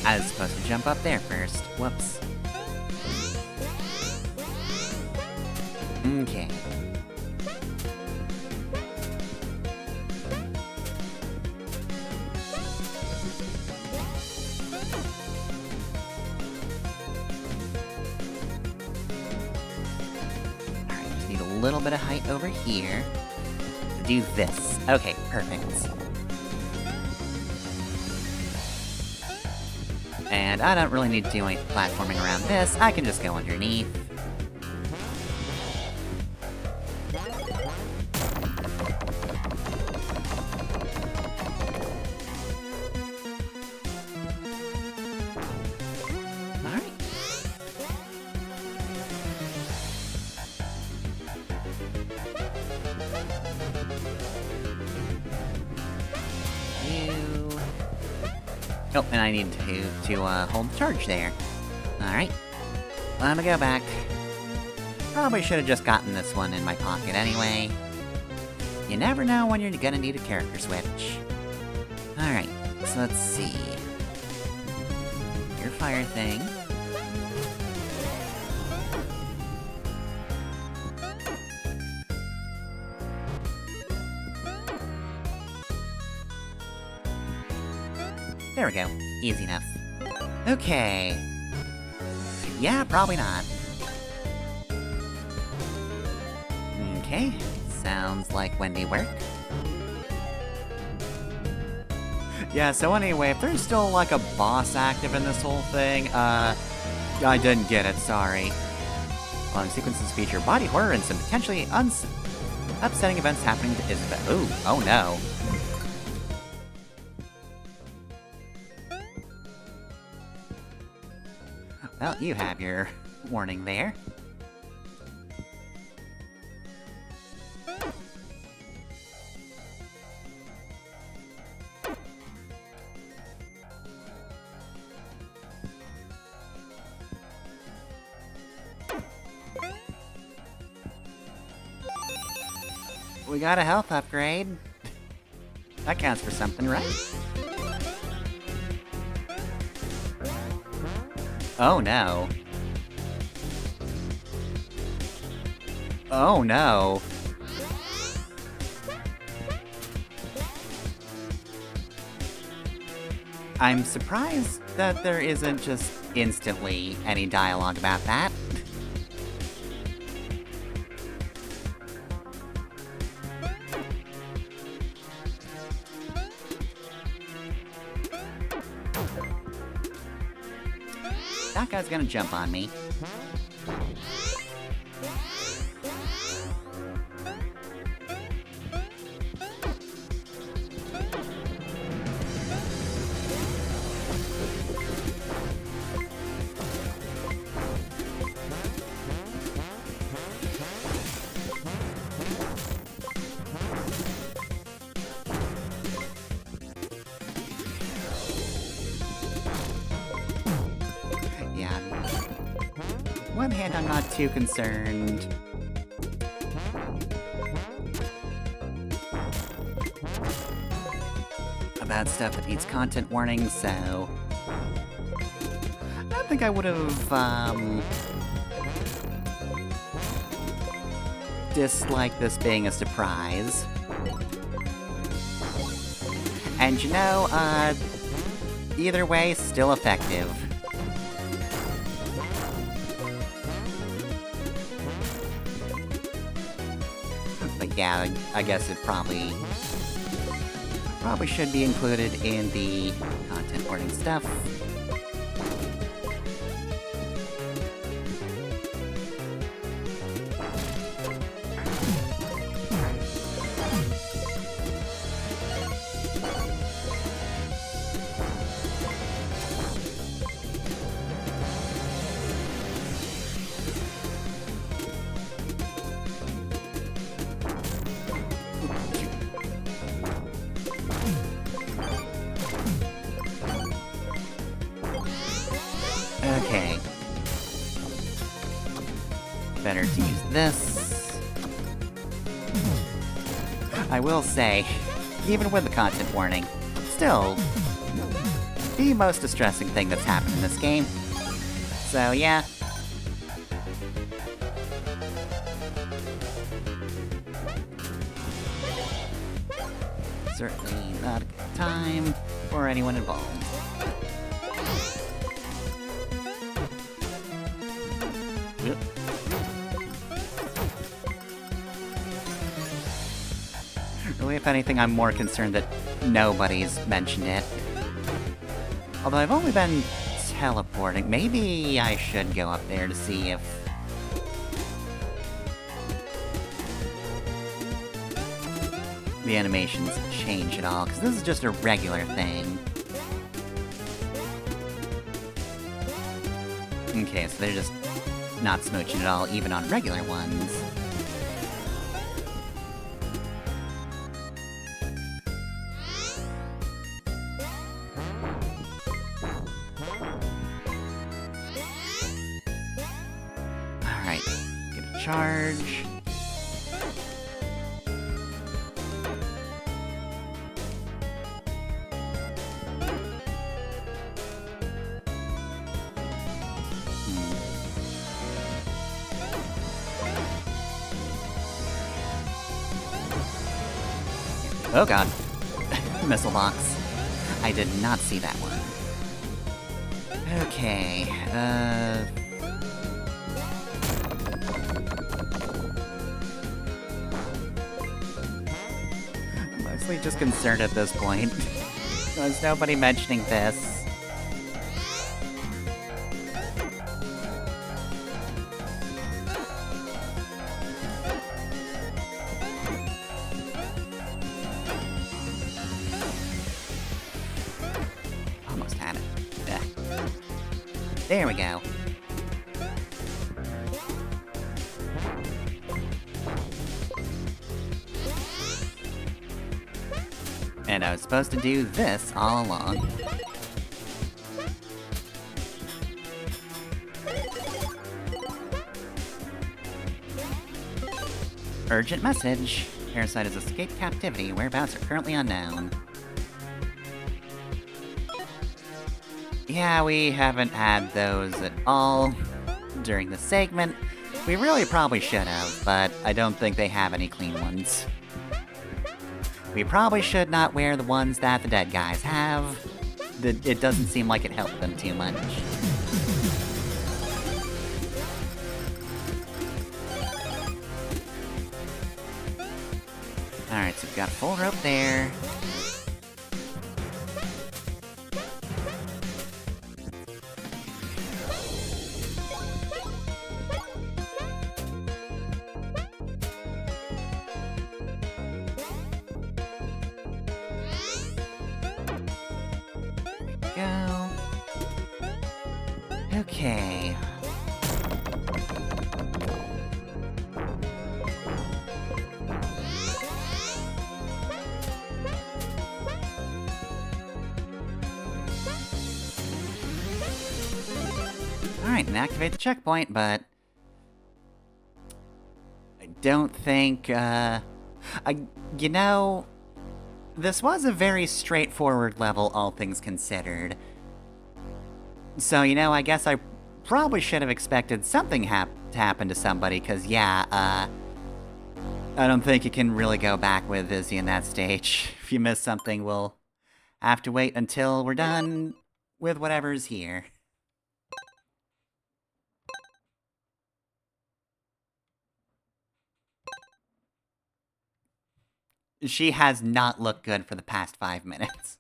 I was supposed to jump up there first. Whoops. Okay. Alright, just need a little bit of height over here. Do this. Okay, perfect. And I don't really need to do any platforming around this, I can just go underneath. Oh, and I need to hold the charge there. Alright. Let me go back. Probably should have just gotten this one in my pocket anyway. You never know when you're gonna need a character switch. Alright, so let's see. Your fire thing. There we go. Easy enough. Okay. Yeah, probably not. Okay. Sounds like Wendy work. Yeah, so anyway, if there's still, like, a boss active in this whole thing, I didn't get it, sorry. Following sequences feature body horror and some potentially upsetting events happening to Isabelle. Ooh, oh no. Well, you have your warning there. We got a health upgrade. That counts for something, right? Oh no. Oh no. I'm surprised that there isn't just instantly any dialogue about that. That guy's gonna jump on me. On one hand, I'm not too concerned. About stuff that needs content warnings, so... I think I would've, disliked this being a surprise. And you know, either way, still effective. But yeah, I guess it probably should be included in the content warning stuff. Okay. Better to use this. I will say, even with the content warning, still the most distressing thing that's happened in this game. So yeah. Certainly not a good time for anyone involved. Really, if anything, I'm more concerned that nobody's mentioned it. Although I've only been teleporting. Maybe I should go up there to see if... the animations change at all, because this is just a regular thing. Okay, so they're just not smooching at all, even on regular ones. Alright, get a charge. Oh god. Missile box. I did not see that one. Okay, I'm mostly just concerned at this point. There's nobody mentioning this. There we go. And I was supposed to do this all along. Urgent message. Parasite has escaped captivity. Whereabouts are currently unknown. Yeah, we haven't had those at all during the segment. We really probably should have, but I don't think they have any clean ones. We probably should not wear the ones that the dead guys have. It doesn't seem like it helped them too much. Alright, so we've got full rope there. Go. Okay. Alright, and activate the checkpoint, but... I don't think, you know... This was a very straightforward level, all things considered. So, you know, I guess I probably should have expected something to happen to somebody, because, yeah, I don't think you can really go back with Izzy in that stage. If you miss something, we'll have to wait until we're done with whatever's here. She has not looked good for the past 5 minutes.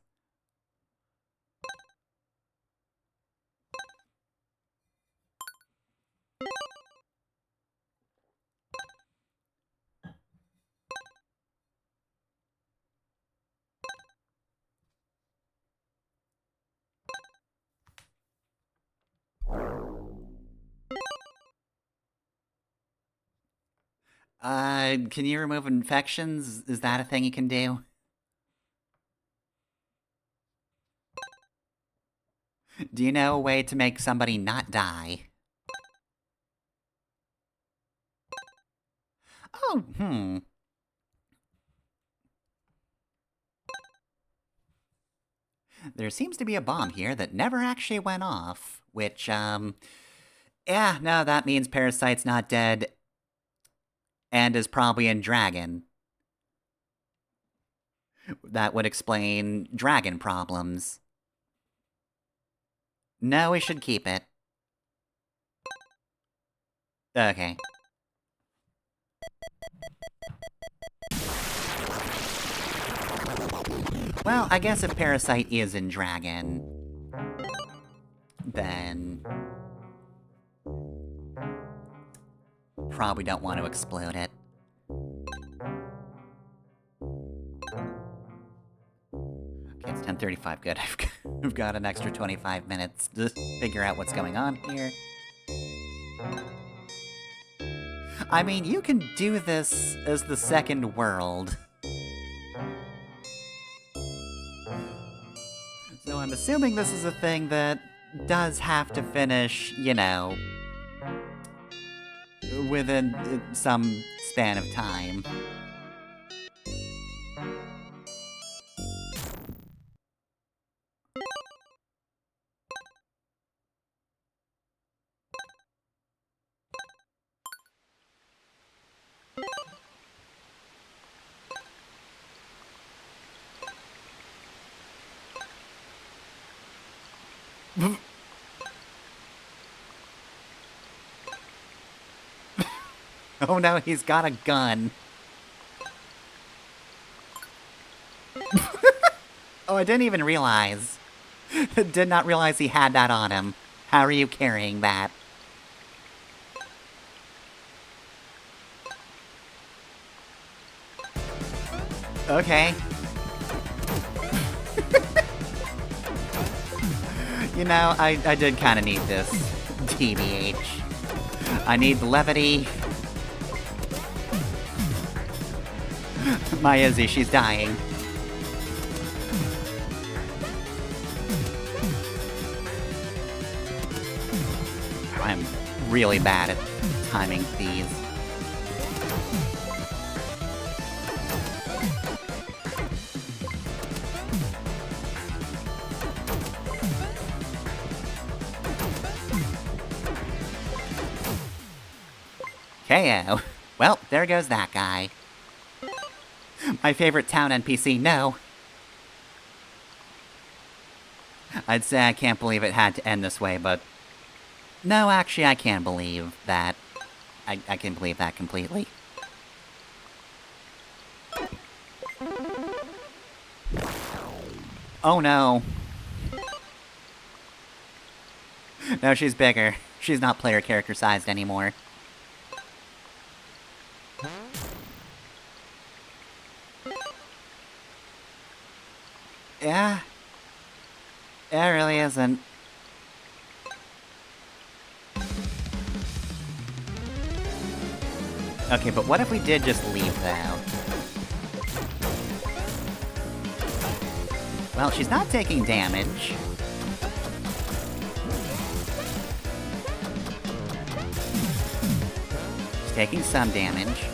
Can you remove infections? Is that a thing you can do? Do you know a way to make somebody not die? Oh, There seems to be a bomb here that never actually went off, which, yeah, no, that means Parasite's not dead, and is probably in Dragon. That would explain Dragon problems. No, we should keep it. Okay. Well, I guess if Parasite is in Dragon... then probably don't want to explode it. Okay, it's 10:35. Good. I've got an extra 25 minutes to figure out what's going on here. I mean, you can do this as the second world. So I'm assuming this is a thing that does have to finish, you know, within some span of time. Oh no, he's got a gun. Oh, I didn't even realize. Did not realize he had that on him. How are you carrying that? Okay. You know, I did kind of need this, TBH. I need the levity. My Izzy, she's dying. I'm really bad at timing these. KO. Well, there goes that guy. My favorite town NPC, no. I'd say I can't believe it had to end this way, but... No, actually, I can't believe that. I can believe that completely. Oh no. No, she's bigger. She's not player character sized anymore. Yeah. It really isn't. Okay, but what if we did just leave, though? Well, she's not taking damage. She's taking some damage.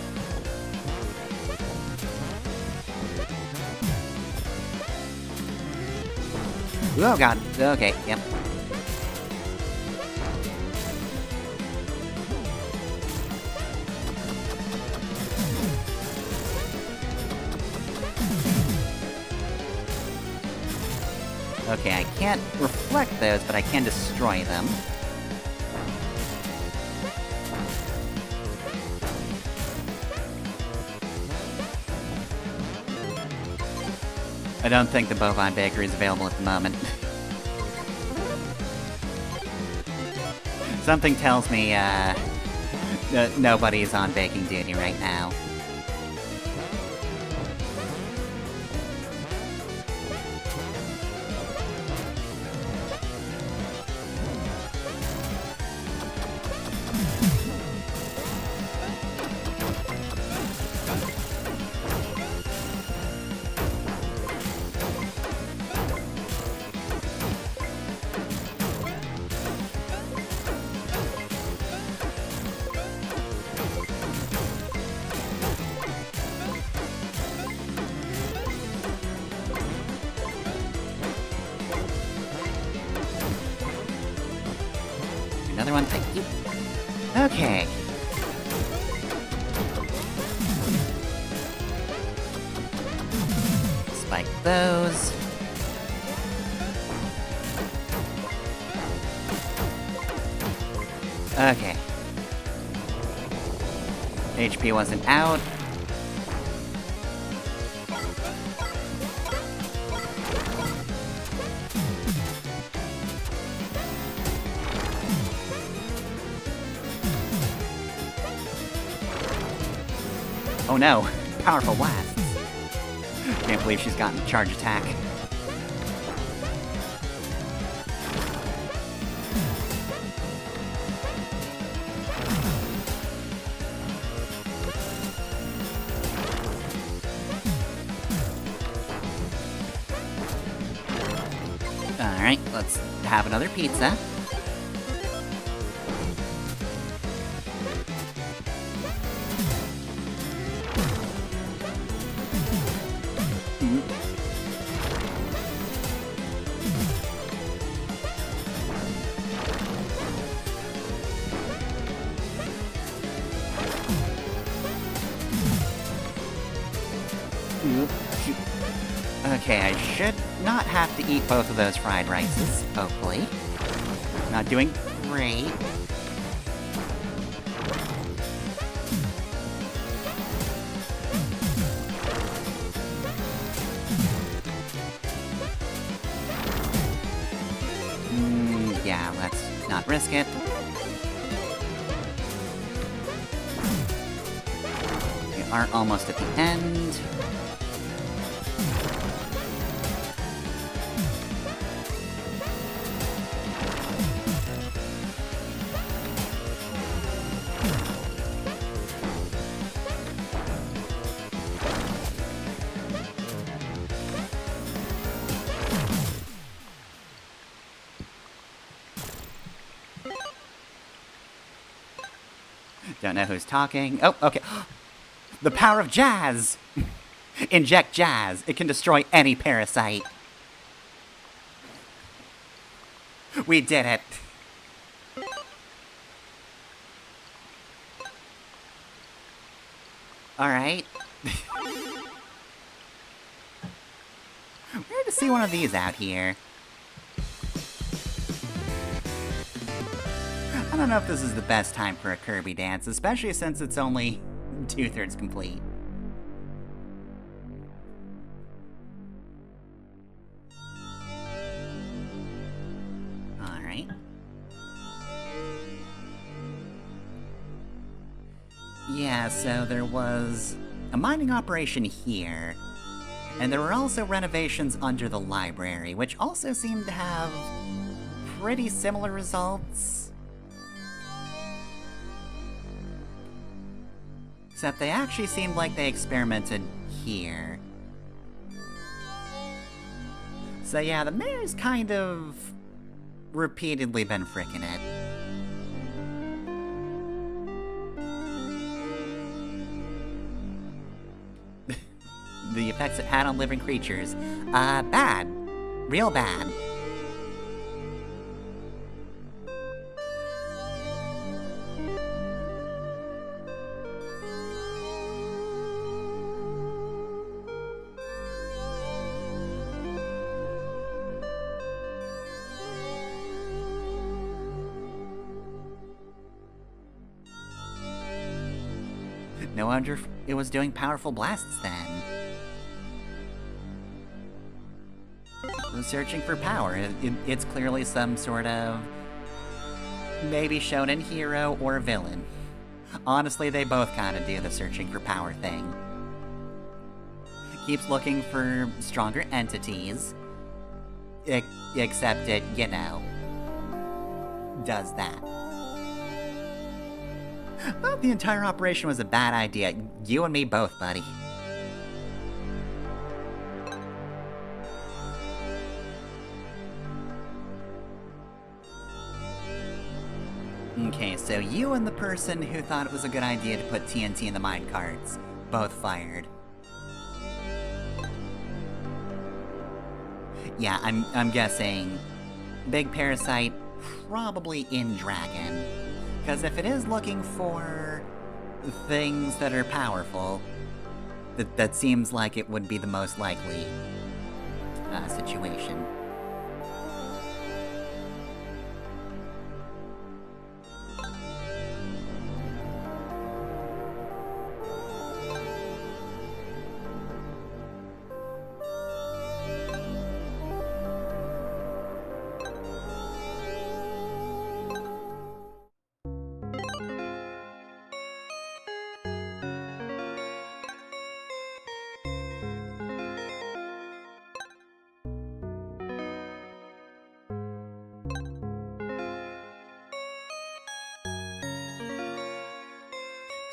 Oh god, okay, yep. Okay, I can't reflect those, but I can destroy them. I don't think the Bovine Bakery is available at the moment. Something tells me, that nobody's on baking duty right now. Another one, thank you. Okay. Spike those. Okay. HP wasn't out. Oh no, powerful blasts. Can't believe she's gotten a charge attack. Alright, let's have another pizza. Okay, I should not have to eat both of those fried rices, hopefully. Not doing great. Yeah, let's not risk it. We are almost at the end. Don't know who's talking. Oh, okay. The power of jazz! Inject jazz. It can destroy any parasite. We did it. Alright. Weird to see one of these out here. I don't know if this is the best time for a Kirby dance, especially since it's only 2/3 complete. Alright. Yeah, so there was a mining operation here, and there were also renovations under the library, which also seemed to have pretty similar results. Except they actually seemed like they experimented here. So yeah, the mayor's kind of repeatedly been frickin' it. The effects it had on living creatures. Bad. Real bad. No wonder it was doing powerful blasts then. It was searching for power. It's clearly some sort of maybe shonen hero or villain. Honestly, they both kind of do the searching for power thing. Keeps looking for stronger entities, except it, you know, does that. Thought the entire operation was a bad idea. You and me both, buddy. Okay, so you and the person who thought it was a good idea to put TNT in the minecarts both fired. Yeah, I'm guessing big parasite probably in Dragon. Because if it is looking for things that are powerful, that seems like it would be the most likely situation.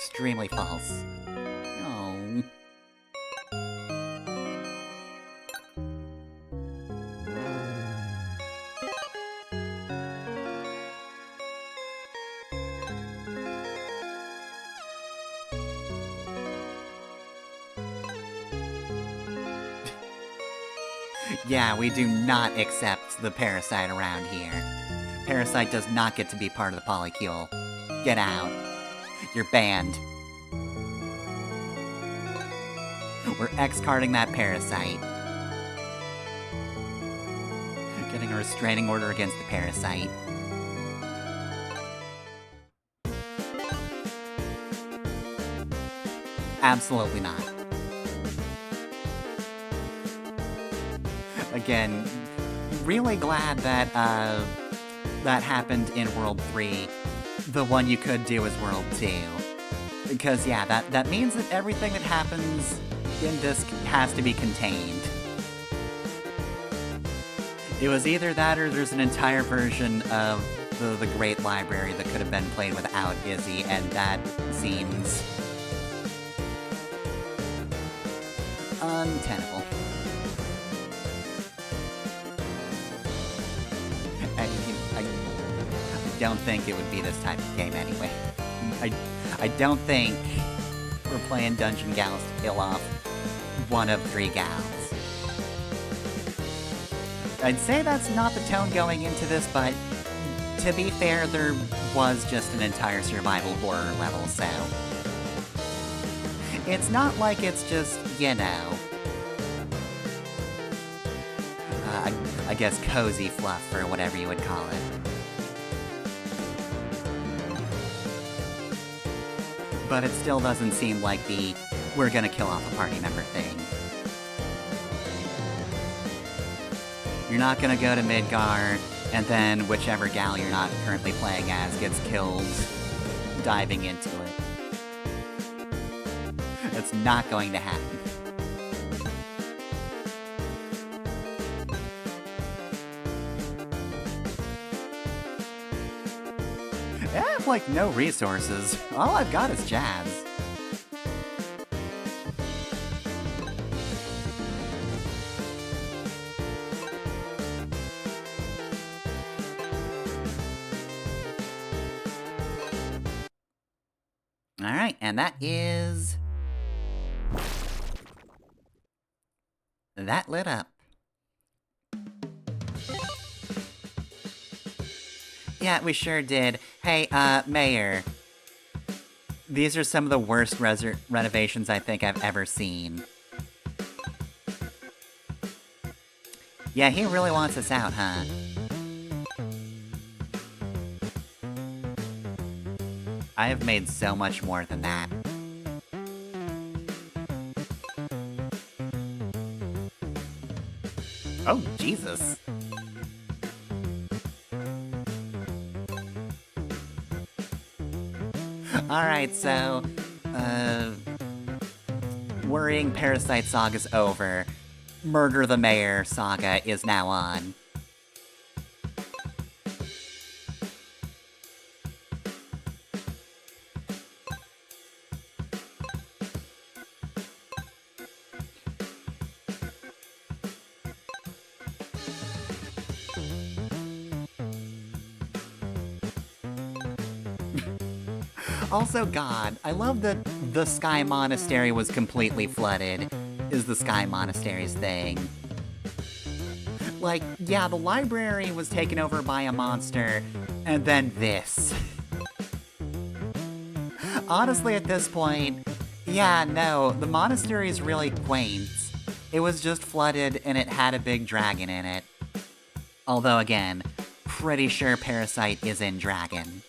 extremely false. Oh. Yeah, we do not accept the parasite around here. Parasite does not get to be part of the polycule. Get out. You're banned. We're X-carding that parasite. Getting a restraining order against the parasite. Absolutely not. Again, really glad that, that happened in World 3. The one you could do is World 2. Because, yeah, that means that everything that happens in this has to be contained. It was either that or there's an entire version of the Great Library that could have been played without Izzy, and that seems untenable. I don't think it would be this type of game anyway. I don't think we're playing Dungeon Gals to kill off one of 3 gals. I'd say that's not the tone going into this, but to be fair, there was just an entire survival horror level, so it's not like it's just, you know, I guess cozy fluff, or whatever you would call it. But it still doesn't seem like the we're gonna kill off a party member thing. You're not gonna go to Midgar, and then whichever gal you're not currently playing as gets killed diving into it. It's not going to happen. I have, like, no resources. All I've got is jazz. Alright, and that is... that lit up. Yeah, we sure did. Hey, Mayor. These are some of the worst renovations I think I've ever seen. Yeah, he really wants us out, huh? I have made so much more than that. Oh, Jesus. Alright, so, Worrying Parasite Saga's over. Murder the Mayor saga is now on. Also, God, I love that the Sky Monastery was completely flooded, is the Sky Monastery's thing. Like, yeah, the library was taken over by a monster, and then this. Honestly, at this point, yeah, no, the monastery is really quaint. It was just flooded, and it had a big dragon in it. Although, again, pretty sure Parasite is in Dragon.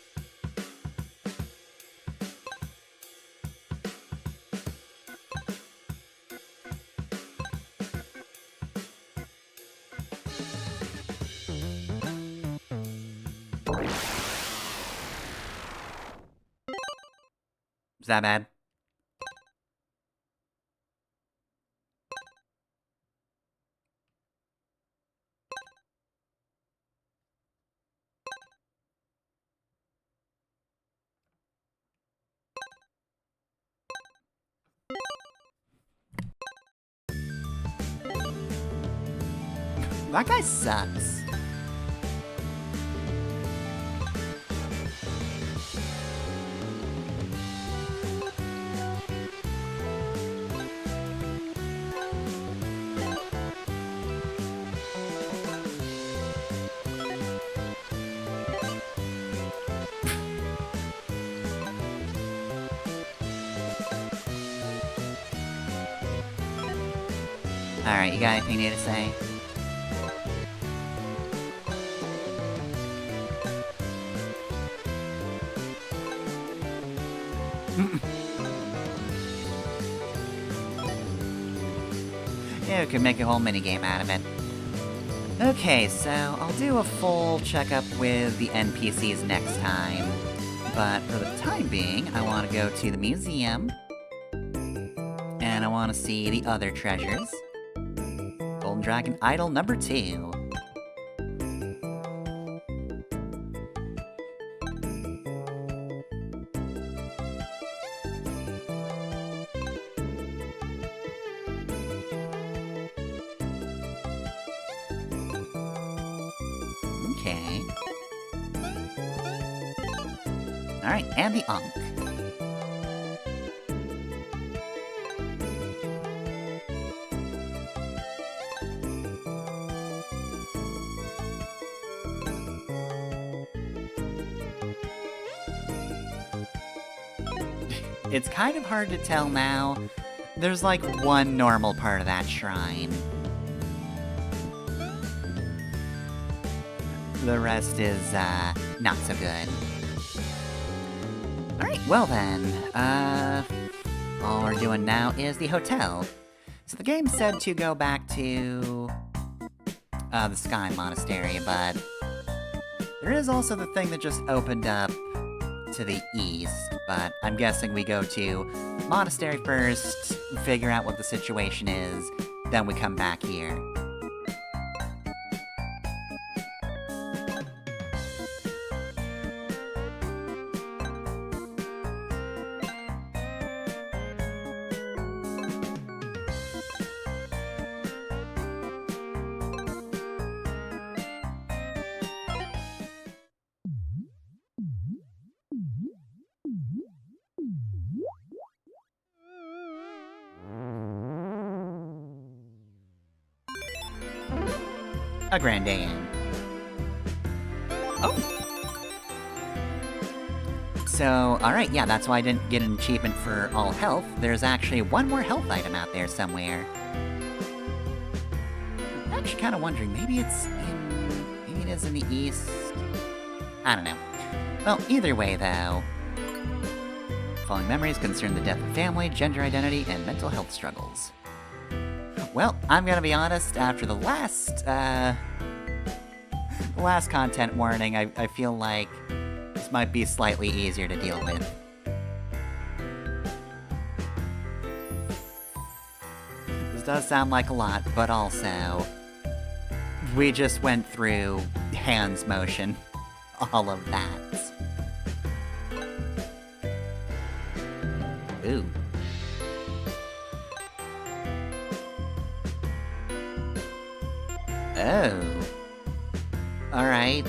Is that bad? That guy sucks. Alright, you got anything new to say? Yeah, we could make a whole minigame out of it. Okay, so I'll do a full checkup with the NPCs next time. But for the time being, I want to go to the museum. And I want to see the other treasures. Golden Dragon Idol number 2. Okay. Alright, and the Ankh. It's kind of hard to tell now. There's like one normal part of that shrine. The rest is, not so good. Alright, well then, all we're doing now is the hotel. So the game said to go back to, the Sky Monastery, but there is also the thing that just opened up to the east, but I'm guessing we go to Monastery first, figure out what the situation is, then we come back here. A Grand Inn. Oh! So, alright, yeah, that's why I didn't get an achievement for all health. There's actually one more health item out there somewhere. I'm actually kind of wondering, maybe it is in the east? I don't know. Well, either way, though. Following memories concern the death of family, gender identity, and mental health struggles. Well, I'm gonna be honest, after the last content warning, I feel like this might be slightly easier to deal with. This does sound like a lot, but also, we just went through hands motion, all of that. Ooh. Oh. Alright.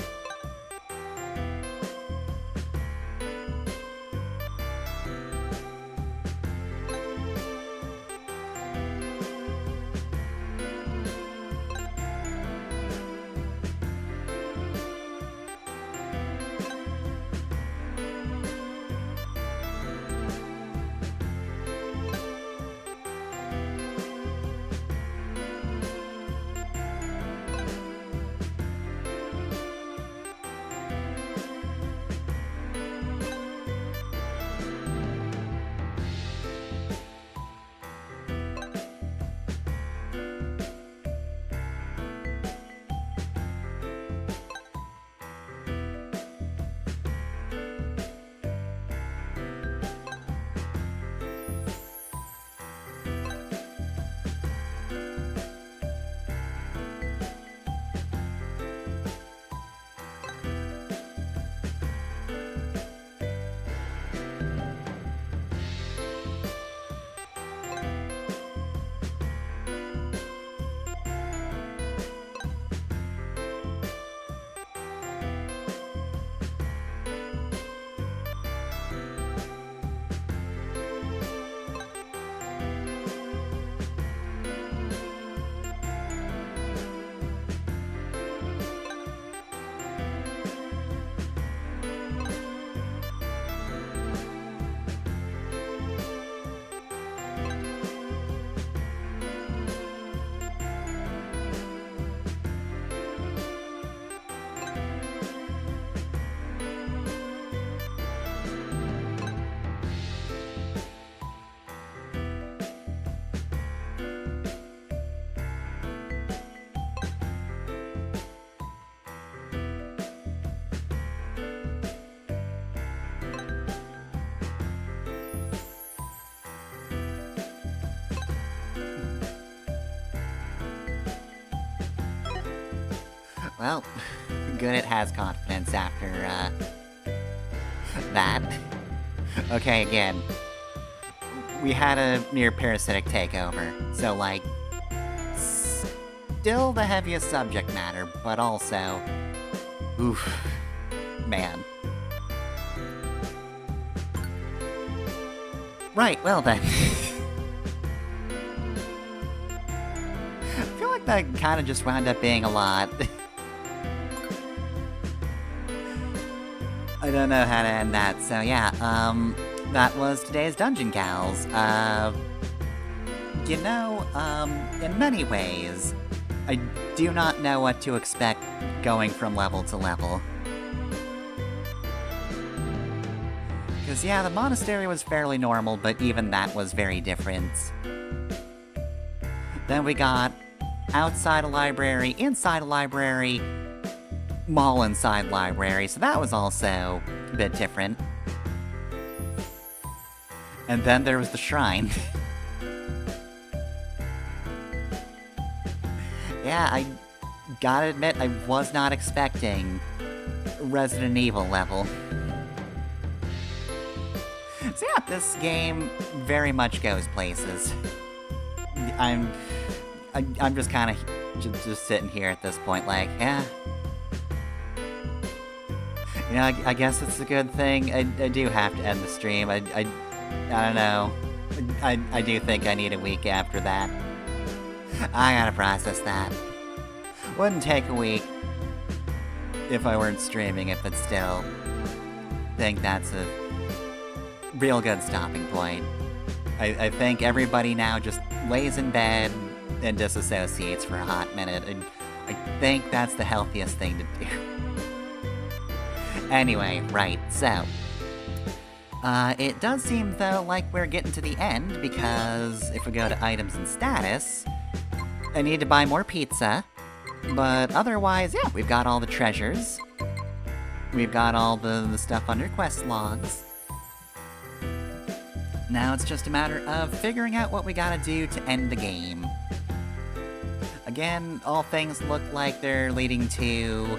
well, good it has confidence after, that. Okay, again. We had a near-parasitic takeover, so, like, still the heaviest subject matter, but also, oof, man. Right, well then. I feel like that kind of just wound up being a lot. I don't know how to end that, so yeah, that was today's Dungeon Gals. In many ways, I do not know what to expect going from level to level. Because, yeah, the monastery was fairly normal, but even that was very different. Then we got outside a library, inside a library, mall inside library, so that was also a bit different. And then there was the shrine. Yeah, I gotta admit, I was not expecting Resident Evil level. So yeah, this game very much goes places. I'm just kind of just sitting here at this point, like, yeah. You know, I guess it's a good thing. I do have to end the stream. I don't know. I do think I need a week after that. I gotta process that. Wouldn't take a week if I weren't streaming it, but still, think that's a real good stopping point. I think everybody now just lays in bed and disassociates for a hot minute, and I think that's the healthiest thing to do. Anyway, right, so it does seem, though, like we're getting to the end, because if we go to items and status, I need to buy more pizza, but otherwise, yeah, we've got all the treasures. We've got all the stuff under quest logs. Now it's just a matter of figuring out what we gotta do to end the game. Again, all things look like they're leading to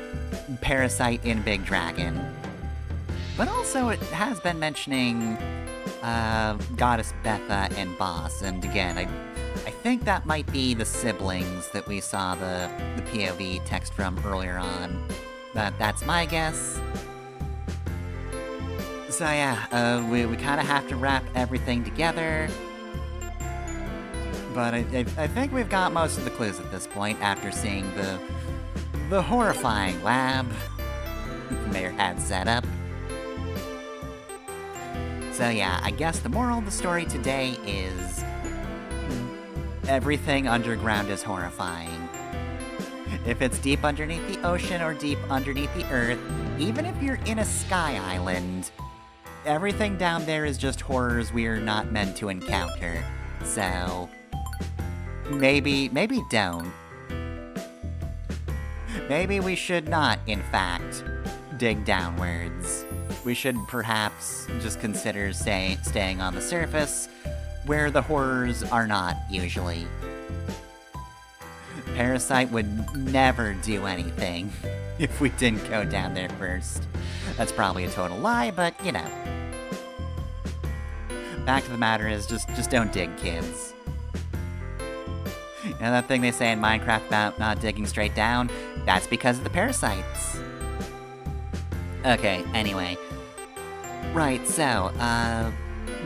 Parasite in Big Dragon. But also, it has been mentioning Goddess Betha and Boss, and again, I think that might be the siblings that we saw the POV text from earlier on. That's my guess. So yeah, we kind of have to wrap everything together. But I think we've got most of the clues at this point after seeing the horrifying lab the mayor had set up. So yeah, I guess the moral of the story today is everything underground is horrifying. If it's deep underneath the ocean or deep underneath the earth, even if you're in a sky island, everything down there is just horrors we're not meant to encounter. So maybe don't. Maybe we should not, in fact, dig downwards. We should perhaps just consider staying on the surface, where the horrors are not usually. Parasite would never do anything if we didn't go down there first. That's probably a total lie, but you know. Fact of the matter is, just don't dig, kids. You know that thing they say in Minecraft about not digging straight down? That's because of the parasites. Okay, anyway. Right, so,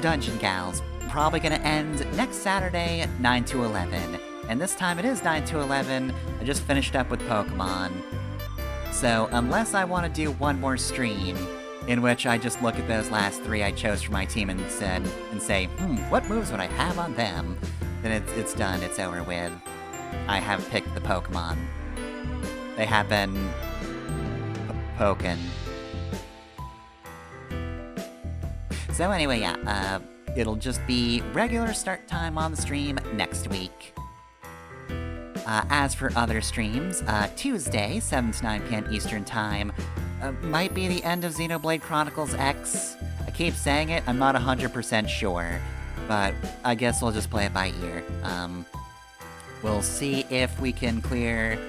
Dungeon Gals. Probably gonna end next Saturday, 9 to 11. And this time it is 9 to 11. I just finished up with Pokemon. So, unless I want to do one more stream, in which I just look at those last 3 I chose for my team and say, what moves would I have on them? Then it's done, it's over with. I have picked the Pokemon. They have been poken. So anyway, yeah, it'll just be regular start time on the stream next week. As for other streams, Tuesday, 7 to 9 p.m. Eastern Time, might be the end of Xenoblade Chronicles X. I keep saying it, I'm not 100% sure, but I guess we'll just play it by ear. We'll see if we can clear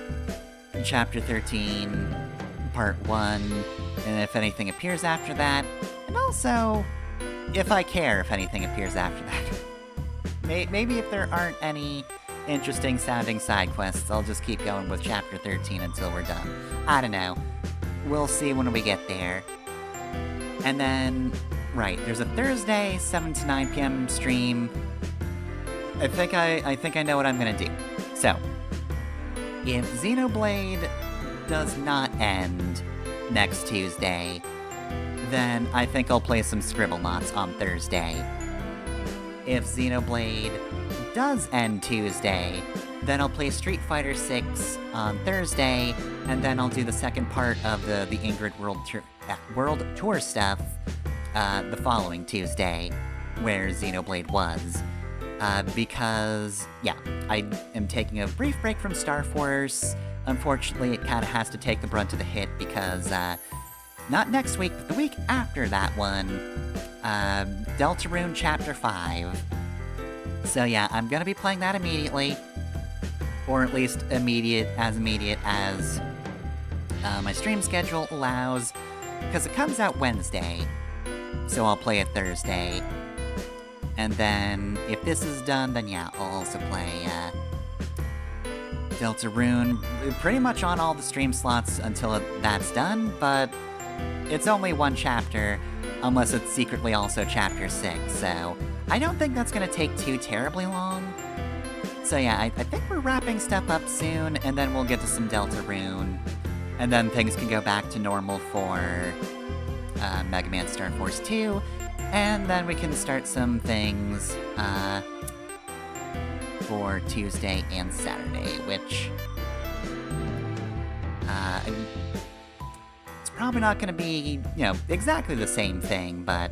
Chapter 13, Part 1, and if anything appears after that, and also, if I care if anything appears after that. Maybe if there aren't any interesting sounding side quests, I'll just keep going with Chapter 13 until we're done. I don't know. We'll see when we get there. And then, right, there's a Thursday, 7 to 9 p.m. stream. I think I know what I'm gonna do. So, if Xenoblade does not end next Tuesday, then I think I'll play some Scribblenauts on Thursday. If Xenoblade does end Tuesday, then I'll play Street Fighter 6 on Thursday, and then I'll do the second part of the Ingrid World Tour stuff the following Tuesday, where Xenoblade was. Because, yeah, I am taking a brief break from Star Force. Unfortunately, it kind of has to take the brunt of the hit because, not next week, but the week after that one, Deltarune Chapter 5. So yeah, I'm gonna be playing that immediately, or at least immediate as my stream schedule allows, because it comes out Wednesday, so I'll play it Thursday. And then, if this is done, then yeah, I'll also play, Deltarune pretty much on all the stream slots until that's done, but it's only one chapter, unless it's secretly also Chapter 6, so I don't think that's gonna take too terribly long. So yeah, I think we're wrapping stuff up soon, and then we'll get to some Deltarune, and then things can go back to normal for Mega Man Star Force 2, and then we can start some things for Tuesday and Saturday, which it's probably not going to be, you know, exactly the same thing, but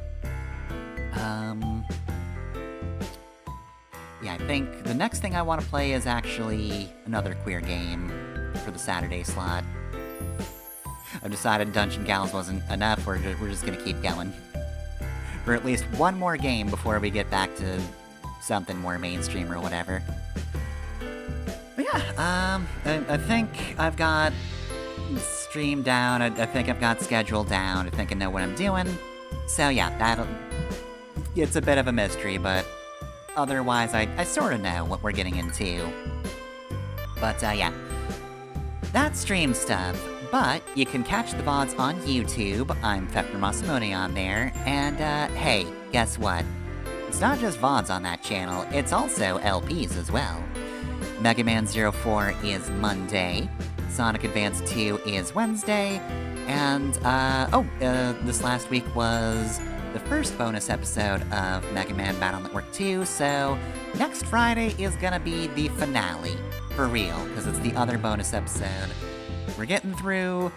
yeah, I think the next thing I want to play is actually another queer game for the Saturday slot. I've decided Dungeon Gals wasn't enough, we're just gonna keep going. For at least one more game before we get back to something more mainstream or whatever. But yeah, I think I've got stream down, I think I've got schedule down, I think I know what I'm doing. So yeah, it's a bit of a mystery, but otherwise I sort of know what we're getting into. But yeah, that's stream stuff. But you can catch the VODs on YouTube. I'm Fefner Masamune on there. And, hey, guess what? It's not just VODs on that channel, it's also LPs as well. Mega Man 04 is Monday, Sonic Advance 2 is Wednesday, and, this last week was the first bonus episode of Mega Man Battle Network 2, so next Friday is gonna be the finale, for real, because it's the other bonus episode. We're getting through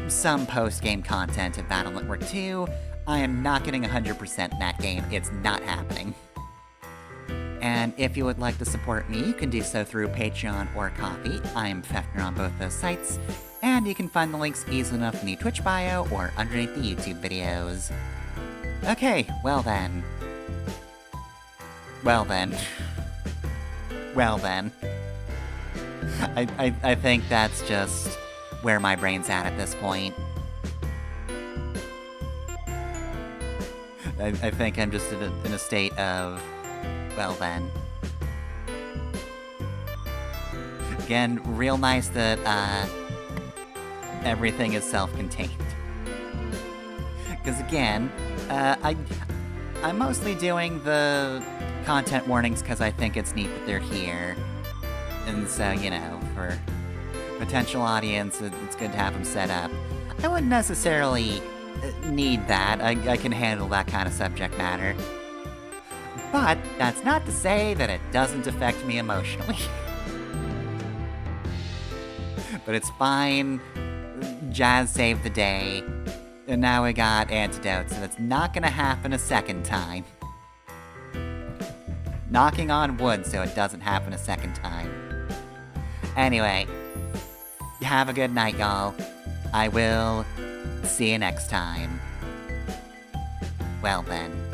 some post-game content in Battle Network 2. I am not getting 100% in that game. It's not happening. And if you would like to support me, you can do so through Patreon or Ko-fi. I am Fefner on both those sites. And you can find the links easily enough in the Twitch bio or underneath the YouTube videos. Okay, well then. I think that's just where my brain's at this point. I think I'm just in a state of, well then. Again, real nice that everything is self-contained. Because again, I'm mostly doing the content warnings because I think it's neat that they're here. And so, you know, for potential audience, it's good to have them set up. I wouldn't necessarily need that. I can handle that kind of subject matter. But that's not to say that it doesn't affect me emotionally. But it's fine. Jazz saved the day. And now we got antidotes, and it's not gonna happen a second time. Knocking on wood so it doesn't happen a second time. Anyway, have a good night, y'all. I will see you next time. Well then.